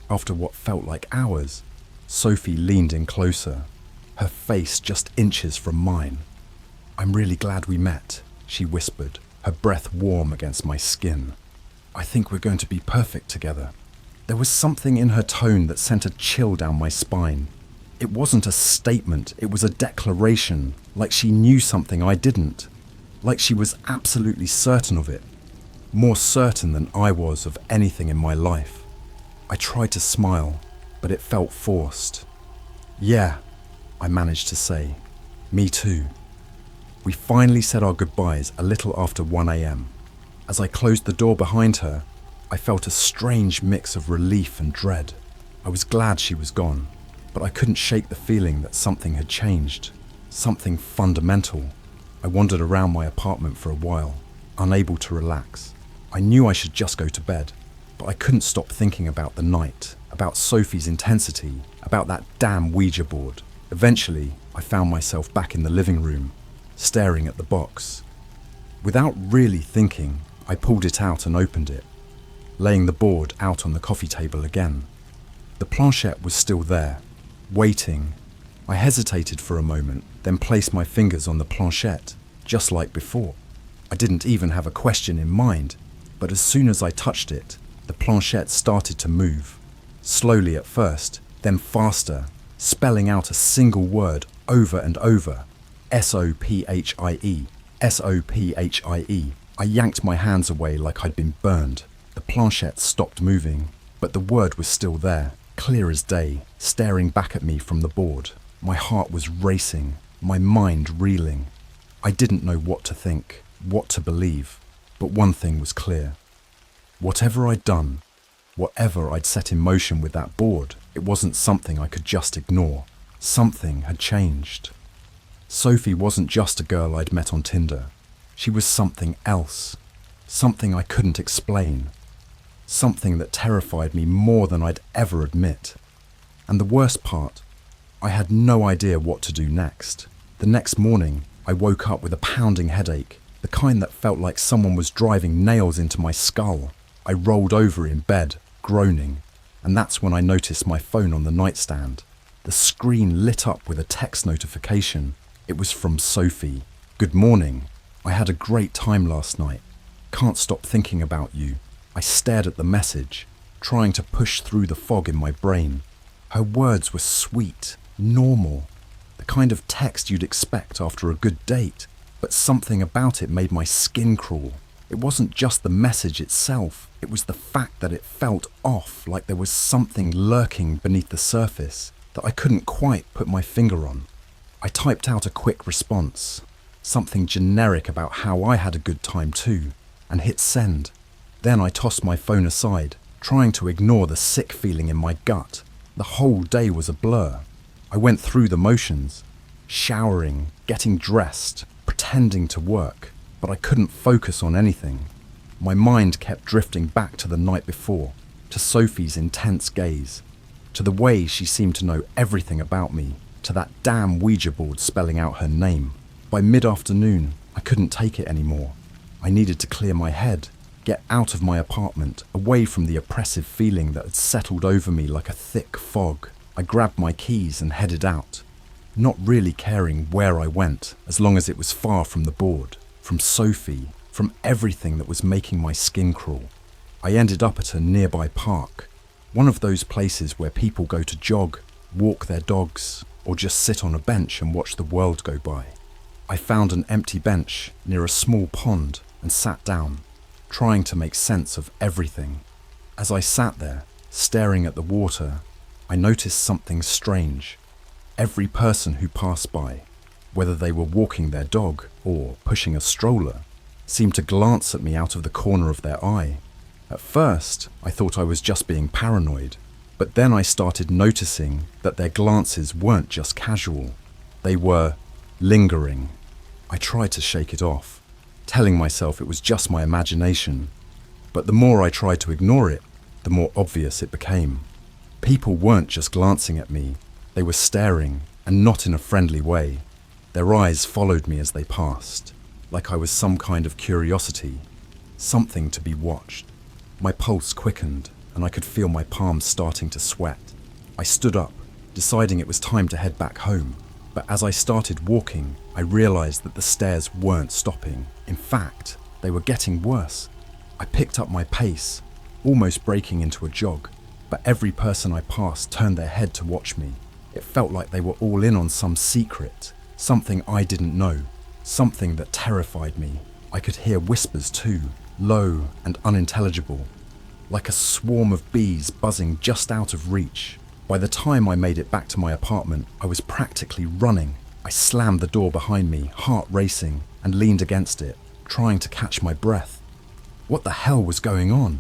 after what felt like hours, Sophie leaned in closer, her face just inches from mine. "I'm really glad we met," she whispered, her breath warm against my skin. "I think we're going to be perfect together." There was something in her tone that sent a chill down my spine. It wasn't a statement, it was a declaration, like she knew something I didn't, like she was absolutely certain of it, more certain than I was of anything in my life. I tried to smile, but it felt forced. "Yeah," I managed to say. "Me too." We finally said our goodbyes a little after 1 a.m. As I closed the door behind her, I felt a strange mix of relief and dread. I was glad she was gone, but I couldn't shake the feeling that something had changed, something fundamental. I wandered around my apartment for a while, unable to relax. I knew I should just go to bed, but I couldn't stop thinking about the night, about Sophie's intensity, about that damn Ouija board. Eventually, I found myself back in the living room, staring at the box. Without really thinking, I pulled it out and opened it, laying the board out on the coffee table again. The planchette was still there, waiting. I hesitated for a moment, then placed my fingers on the planchette, just like before. I didn't even have a question in mind, but as soon as I touched it, the planchette started to move, slowly at first, then faster, spelling out a single word over and over, S-O-P-H-I-E, S-O-P-H-I-E. I yanked my hands away like I'd been burned. The planchette stopped moving, but the word was still there, clear as day, staring back at me from the board. My heart was racing, my mind reeling. I didn't know what to think, what to believe, but one thing was clear. Whatever I'd done, whatever I'd set in motion with that board, it wasn't something I could just ignore. Something had changed. Sophie wasn't just a girl I'd met on Tinder. She was something else, something I couldn't explain, something that terrified me more than I'd ever admit. And the worst part, I had no idea what to do next. The next morning, I woke up with a pounding headache, the kind that felt like someone was driving nails into my skull. I rolled over in bed, groaning, and that's when I noticed my phone on the nightstand. The screen lit up with a text notification. It was from Sophie. "Good morning. I had a great time last night. Can't stop thinking about you." I stared at the message, trying to push through the fog in my brain. Her words were sweet, normal, the kind of text you'd expect after a good date, but something about it made my skin crawl. It wasn't just the message itself, it was the fact that it felt off, like there was something lurking beneath the surface that I couldn't quite put my finger on. I typed out a quick response, something generic about how I had a good time too, and hit send. Then I tossed my phone aside, trying to ignore the sick feeling in my gut. The whole day was a blur. I went through the motions, showering, getting dressed, pretending to work, but I couldn't focus on anything. My mind kept drifting back to the night before, to Sophie's intense gaze, to the way she seemed to know everything about me, to that damn Ouija board spelling out her name. By mid-afternoon, I couldn't take it anymore. I needed to clear my head, get out of my apartment, away from the oppressive feeling that had settled over me like a thick fog. I grabbed my keys and headed out, not really caring where I went, as long as it was far from the board, from Sophie, from everything that was making my skin crawl. I ended up at a nearby park, one of those places where people go to jog, walk their dogs, or just sit on a bench and watch the world go by. I found an empty bench near a small pond and sat down, trying to make sense of everything. As I sat there, staring at the water, I noticed something strange. Every person who passed by, whether they were walking their dog or pushing a stroller, seemed to glance at me out of the corner of their eye. At first, I thought I was just being paranoid, but then I started noticing that their glances weren't just casual. They were lingering. I tried to shake it off, telling myself it was just my imagination. But the more I tried to ignore it, the more obvious it became. People weren't just glancing at me, they were staring, and not in a friendly way. Their eyes followed me as they passed, like I was some kind of curiosity, something to be watched. My pulse quickened, and I could feel my palms starting to sweat. I stood up, deciding it was time to head back home. But as I started walking, I realized that the stares weren't stopping. In fact, they were getting worse. I picked up my pace, almost breaking into a jog, but every person I passed turned their head to watch me. It felt like they were all in on some secret, something I didn't know, something that terrified me. I could hear whispers too, low and unintelligible, like a swarm of bees buzzing just out of reach. By the time I made it back to my apartment, I was practically running. I slammed the door behind me, heart racing, and leaned against it, trying to catch my breath. What the hell was going on?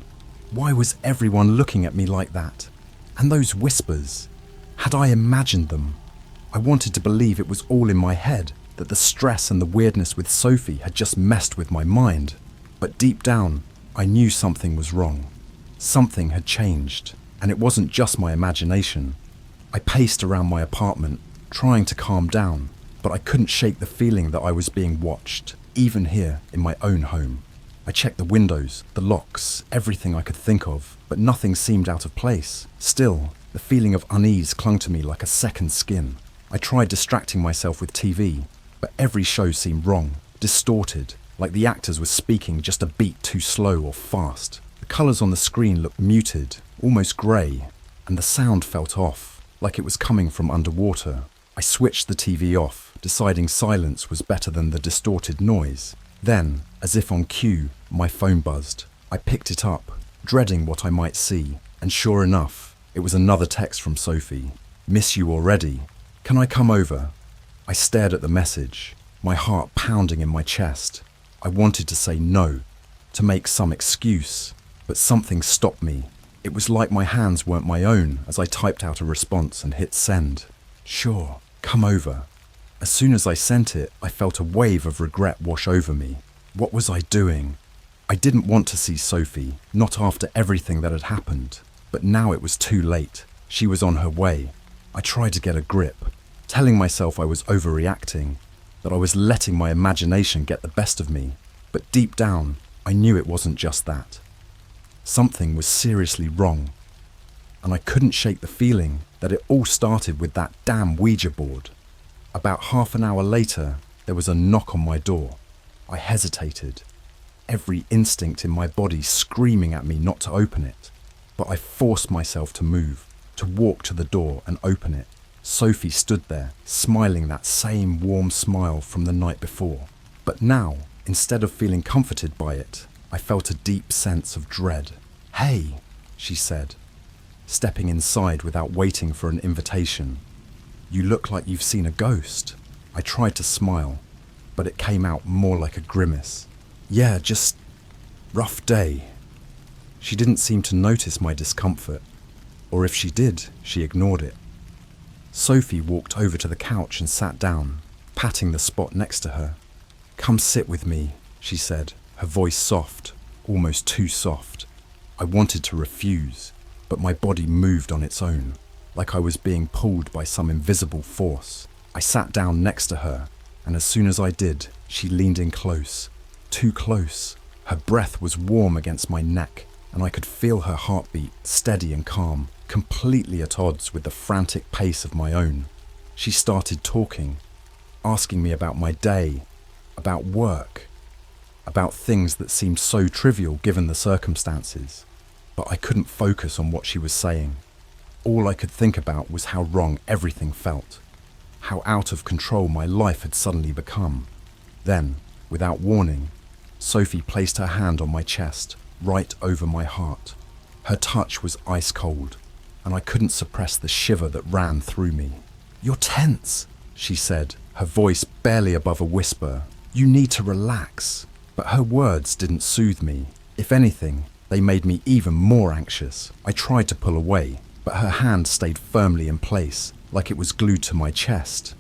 Why was everyone looking at me like that? And those whispers, had I imagined them? I wanted to believe it was all in my head, that the stress and the weirdness with Sophie had just messed with my mind. But deep down, I knew something was wrong. Something had changed, and it wasn't just my imagination. I paced around my apartment, trying to calm down, but I couldn't shake the feeling that I was being watched, even here in my own home. I checked the windows, the locks, everything I could think of, but nothing seemed out of place. Still, the feeling of unease clung to me like a second skin. I tried distracting myself with TV, but every show seemed wrong, distorted, like the actors were speaking just a beat too slow or fast. The colours on the screen looked muted, almost grey, and the sound felt off, like it was coming from underwater. I switched the TV off, deciding silence was better than the distorted noise. Then, as if on cue, my phone buzzed. I picked it up, dreading what I might see, and sure enough, it was another text from Sophie. "Miss you already. Can I come over?" I stared at the message, my heart pounding in my chest. I wanted to say no, to make some excuse, but something stopped me. It was like my hands weren't my own as I typed out a response and hit send. "Sure, come over." As soon as I sent it, I felt a wave of regret wash over me. What was I doing? I didn't want to see Sophie, not after everything that had happened. But now it was too late. She was on her way. I tried to get a grip, telling myself I was overreacting, that I was letting my imagination get the best of me. But deep down, I knew it wasn't just that. Something was seriously wrong. And I couldn't shake the feeling that it all started with that damn Ouija board. About half an hour later, there was a knock on my door. I hesitated, every instinct in my body screaming at me not to open it. But I forced myself to move, to walk to the door and open it. Sophie stood there, smiling that same warm smile from the night before. But now, instead of feeling comforted by it, I felt a deep sense of dread. "Hey," she said, stepping inside without waiting for an invitation. "You look like you've seen a ghost." I tried to smile, but it came out more like a grimace. "Yeah, just rough day." She didn't seem to notice my discomfort, or if she did, she ignored it. Sophie walked over to the couch and sat down, patting the spot next to her. "Come sit with me," she said, her voice soft, almost too soft. I wanted to refuse, but my body moved on its own, like I was being pulled by some invisible force. I sat down next to her, and as soon as I did, she leaned in close, too close. Her breath was warm against my neck, and I could feel her heartbeat, steady and calm, completely at odds with the frantic pace of my own. She started talking, asking me about my day, about work, about things that seemed so trivial given the circumstances. But I couldn't focus on what she was saying. All I could think about was how wrong everything felt, how out of control my life had suddenly become. Then, without warning, Sophie placed her hand on my chest, right over my heart. Her touch was ice cold, and I couldn't suppress the shiver that ran through me. "You're tense," she said, her voice barely above a whisper. "You need to relax." But her words didn't soothe me. If anything, they made me even more anxious. I tried to pull away, but her hand stayed firmly in place, like it was glued to my chest.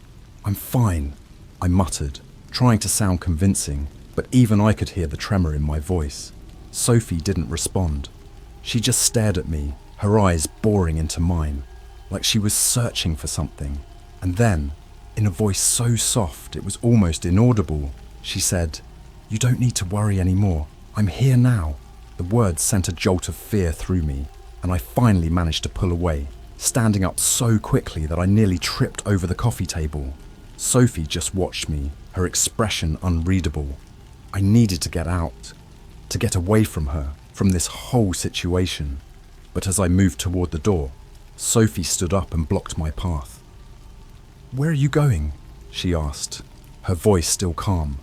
"I'm fine," I muttered, trying to sound convincing, but even I could hear the tremor in my voice. Sophie didn't respond. She just stared at me, her eyes boring into mine, like she was searching for something. And then, in a voice so soft it was almost inaudible, she said, "You don't need to worry anymore. I'm here now." The words sent a jolt of fear through me, and I finally managed to pull away, standing up so quickly that I nearly tripped over the coffee table. Sophie just watched me, her expression unreadable. I needed to get out, to get away from her, from this whole situation. But as I moved toward the door, Sophie stood up and blocked my path. "Where are you going?" she asked, her voice still calm,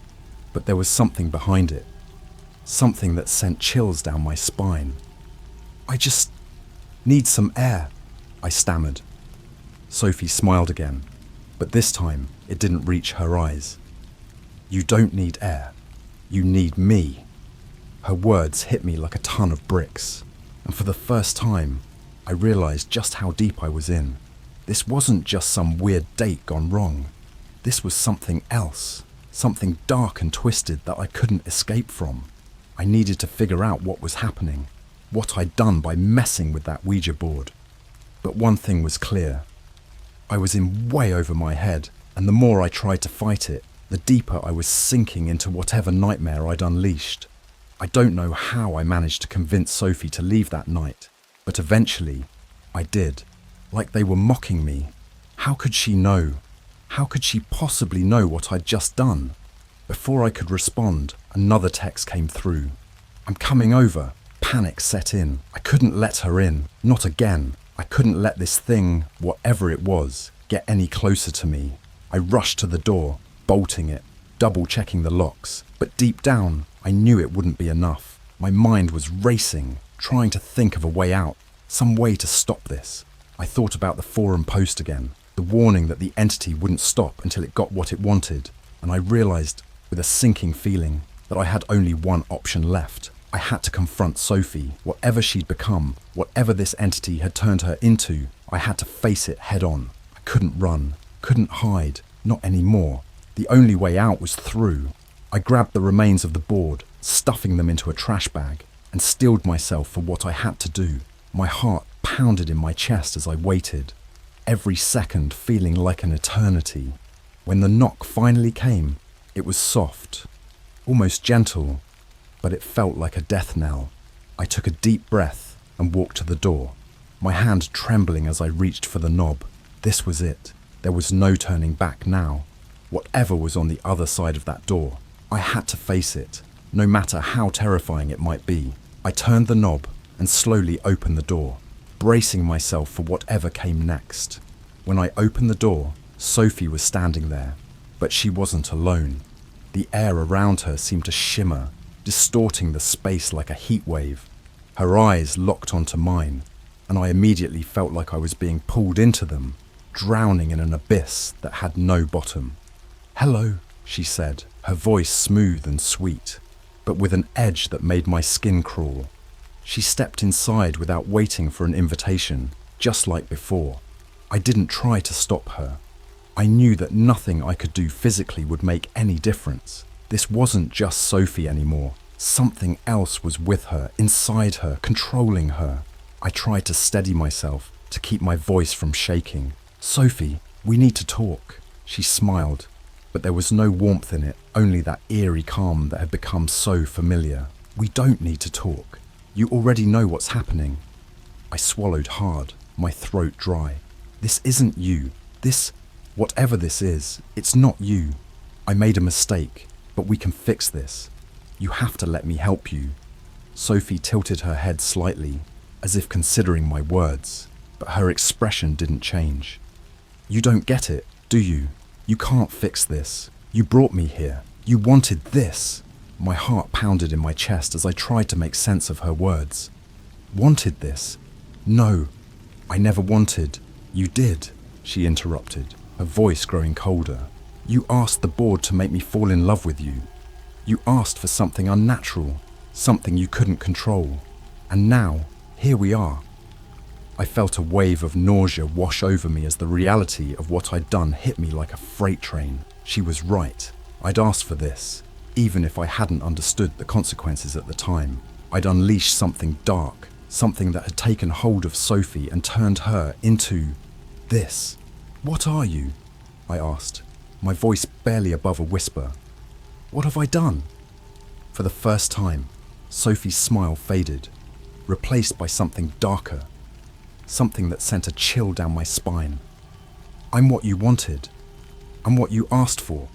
but there was something behind it, something that sent chills down my spine. "I just need some air," I stammered. Sophie smiled again, but this time it didn't reach her eyes. "You don't need air. You need me." Her words hit me like a ton of bricks, and for the first time, I realized just how deep I was in. This wasn't just some weird date gone wrong. This was something else, something dark and twisted that I couldn't escape from. I needed to figure out what was happening, what I'd done by messing with that Ouija board. But one thing was clear. I was in way over my head, and the more I tried to fight it, the deeper I was sinking into whatever nightmare I'd unleashed. I don't know how I managed to convince Sophie to leave that night, but eventually, I did. Like they were mocking me. How could she know? How could she possibly know what I'd just done? Before I could respond, another text came through. "I'm coming over." Panic set in. I couldn't let her in. Not again. I couldn't let this thing, whatever it was, get any closer to me. I rushed to the door, bolting it, double-checking the locks. But deep down, I knew it wouldn't be enough. My mind was racing, trying to think of a way out, some way to stop this. I thought about the forum post again, the warning that the entity wouldn't stop until it got what it wanted, and I realized, with a sinking feeling, that I had only one option left. I had to confront Sophie, whatever she'd become, whatever this entity had turned her into. I had to face it head on. I couldn't run, couldn't hide, not anymore. The only way out was through. I grabbed the remains of the board, stuffing them into a trash bag, and steeled myself for what I had to do. My heart pounded in my chest as I waited, every second feeling like an eternity. When the knock finally came, it was soft, almost gentle, but it felt like a death knell. I took a deep breath and walked to the door, my hand trembling as I reached for the knob. This was it. There was no turning back now. Whatever was on the other side of that door, I had to face it, no matter how terrifying it might be. I turned the knob and slowly opened the door, bracing myself for whatever came next. When I opened the door, Sophie was standing there, but she wasn't alone. The air around her seemed to shimmer, distorting the space like a heat wave. Her eyes locked onto mine, and I immediately felt like I was being pulled into them, drowning in an abyss that had no bottom. "Hello," she said, her voice smooth and sweet, but with an edge that made my skin crawl. She stepped inside without waiting for an invitation, just like before. I didn't try to stop her. I knew that nothing I could do physically would make any difference. This wasn't just Sophie anymore. Something else was with her, inside her, controlling her. I tried to steady myself, to keep my voice from shaking. "Sophie, we need to talk." She smiled, but there was no warmth in it, only that eerie calm that had become so familiar. "We don't need to talk. You already know what's happening." I swallowed hard, my throat dry. "This isn't you. Whatever this is, it's not you. I made a mistake, but we can fix this. You have to let me help you." Sophie tilted her head slightly, as if considering my words, but her expression didn't change. "You don't get it, do you? You can't fix this. You brought me here. You wanted this." My heart pounded in my chest as I tried to make sense of her words. "Wanted this? No, I never wanted." "You did," she interrupted, her voice growing colder. "You asked the board to make me fall in love with you. You asked for something unnatural, something you couldn't control. And now, here we are." I felt a wave of nausea wash over me as the reality of what I'd done hit me like a freight train. She was right. I'd asked for this, even if I hadn't understood the consequences at the time. I'd unleashed something dark, something that had taken hold of Sophie and turned her into this. "What are you?" I asked, my voice barely above a whisper. "What have I done?" For the first time, Sophie's smile faded, replaced by something darker, something that sent a chill down my spine. "I'm what you wanted. I'm what you asked for.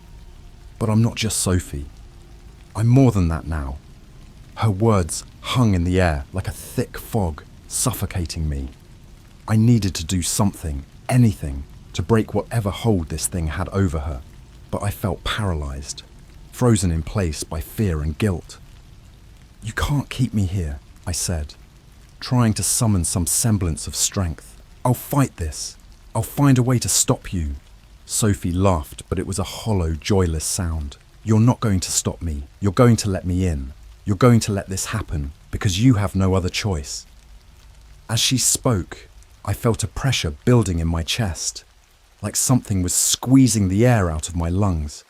But I'm not just Sophie. I'm more than that now." Her words hung in the air like a thick fog, suffocating me. I needed to do something, anything, to break whatever hold this thing had over her, but I felt paralyzed, frozen in place by fear and guilt. "You can't keep me here," I said, trying to summon some semblance of strength. "I'll fight this. I'll find a way to stop you." Sophie laughed, but it was a hollow, joyless sound. "You're not going to stop me. You're going to let me in. You're going to let this happen, because you have no other choice." As she spoke, I felt a pressure building in my chest, like something was squeezing the air out of my lungs.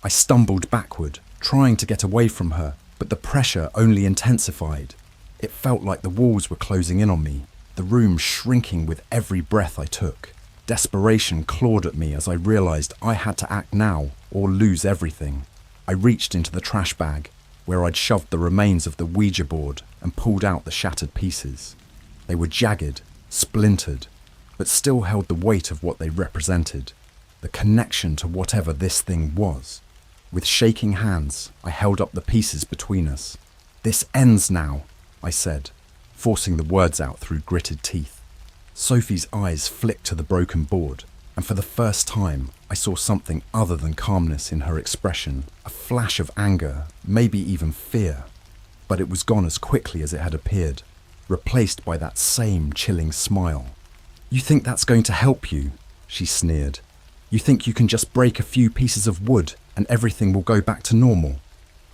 I stumbled backward, trying to get away from her, but the pressure only intensified. It felt like the walls were closing in on me, the room shrinking with every breath I took. Desperation clawed at me as I realized I had to act now or lose everything. I reached into the trash bag, where I'd shoved the remains of the Ouija board and pulled out the shattered pieces. They were jagged, splintered, but still held the weight of what they represented, the connection to whatever this thing was. With shaking hands, I held up the pieces between us. "This ends now," I said, forcing the words out through gritted teeth. Sophie's eyes flicked to the broken board, and for the first time, I saw something other than calmness in her expression, a flash of anger, maybe even fear. But it was gone as quickly as it had appeared, replaced by that same chilling smile. "You think that's going to help you?" she sneered. "You think you can just break a few pieces of wood and everything will go back to normal?"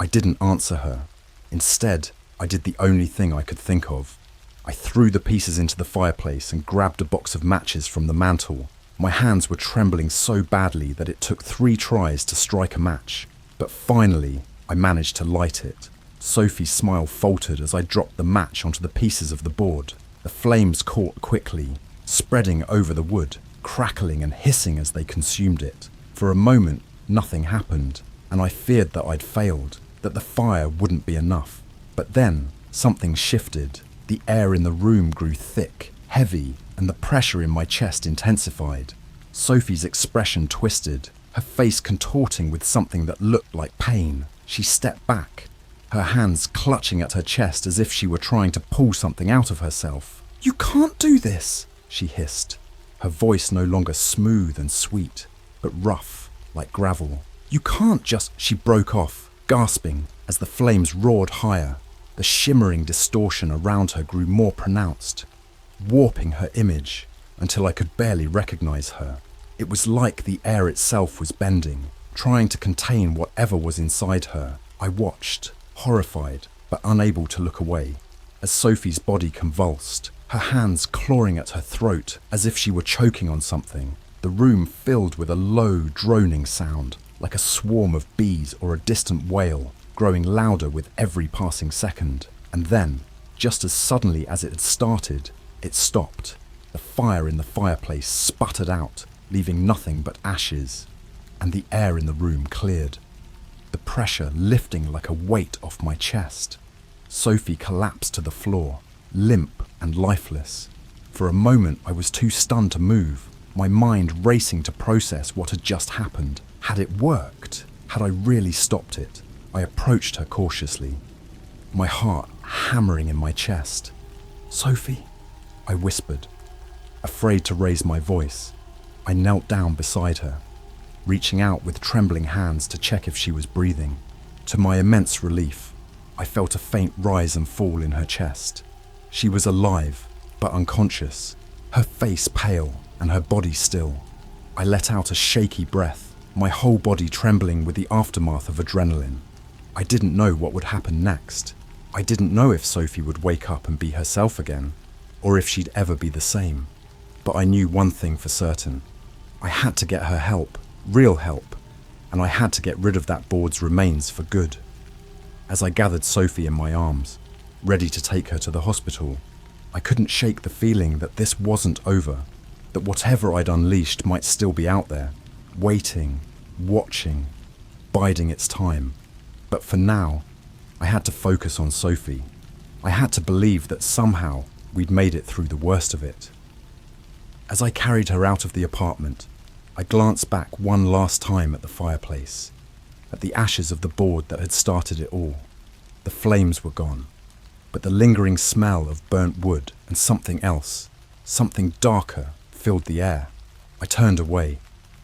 I didn't answer her. Instead, I did the only thing I could think of. I threw the pieces into the fireplace and grabbed a box of matches from the mantel. My hands were trembling so badly that it took 3 tries to strike a match. But finally, I managed to light it. Sophie's smile faltered as I dropped the match onto the pieces of the board. The flames caught quickly, spreading over the wood, crackling and hissing as they consumed it. For a moment, nothing happened, and I feared that I'd failed, that the fire wouldn't be enough. But then, something shifted. The air in the room grew thick, heavy, and the pressure in my chest intensified. Sophie's expression twisted, her face contorting with something that looked like pain. She stepped back, her hands clutching at her chest as if she were trying to pull something out of herself. "You can't do this," she hissed, her voice no longer smooth and sweet, but rough, like gravel. "You can't just—" She broke off, gasping, as the flames roared higher. The shimmering distortion around her grew more pronounced, warping her image until I could barely recognize her. It was like the air itself was bending, trying to contain whatever was inside her. I watched, horrified, but unable to look away, as Sophie's body convulsed, her hands clawing at her throat as if she were choking on something. The room filled with a low, droning sound, like a swarm of bees or a distant wail, growing louder with every passing second. And then, just as suddenly as it had started, it stopped. The fire in the fireplace sputtered out, leaving nothing but ashes, and the air in the room cleared, the pressure lifting like a weight off my chest. Sophie collapsed to the floor, limp and lifeless. For a moment I was too stunned to move, my mind racing to process what had just happened. Had it worked? Had I really stopped it? I approached her cautiously, my heart hammering in my chest. "Sophie," I whispered, afraid to raise my voice. I knelt down beside her, reaching out with trembling hands to check if she was breathing. To my immense relief, I felt a faint rise and fall in her chest. She was alive, but unconscious, her face pale and her body still. I let out a shaky breath, my whole body trembling with the aftermath of adrenaline. I didn't know what would happen next. I didn't know if Sophie would wake up and be herself again, or if she'd ever be the same. But I knew one thing for certain. I had to get her help, real help, and I had to get rid of that board's remains for good. As I gathered Sophie in my arms, ready to take her to the hospital, I couldn't shake the feeling that this wasn't over, that whatever I'd unleashed might still be out there, waiting, watching, biding its time. But for now, I had to focus on Sophie. I had to believe that somehow we'd made it through the worst of it. As I carried her out of the apartment, I glanced back one last time at the fireplace, at the ashes of the board that had started it all. The flames were gone, but the lingering smell of burnt wood and something else, something darker, filled the air. I turned away,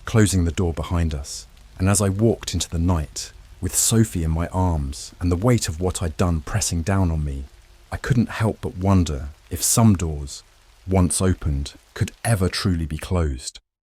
closing the door behind us, and as I walked into the night, with Sophie in my arms and the weight of what I'd done pressing down on me, I couldn't help but wonder if some doors, once opened, could ever truly be closed.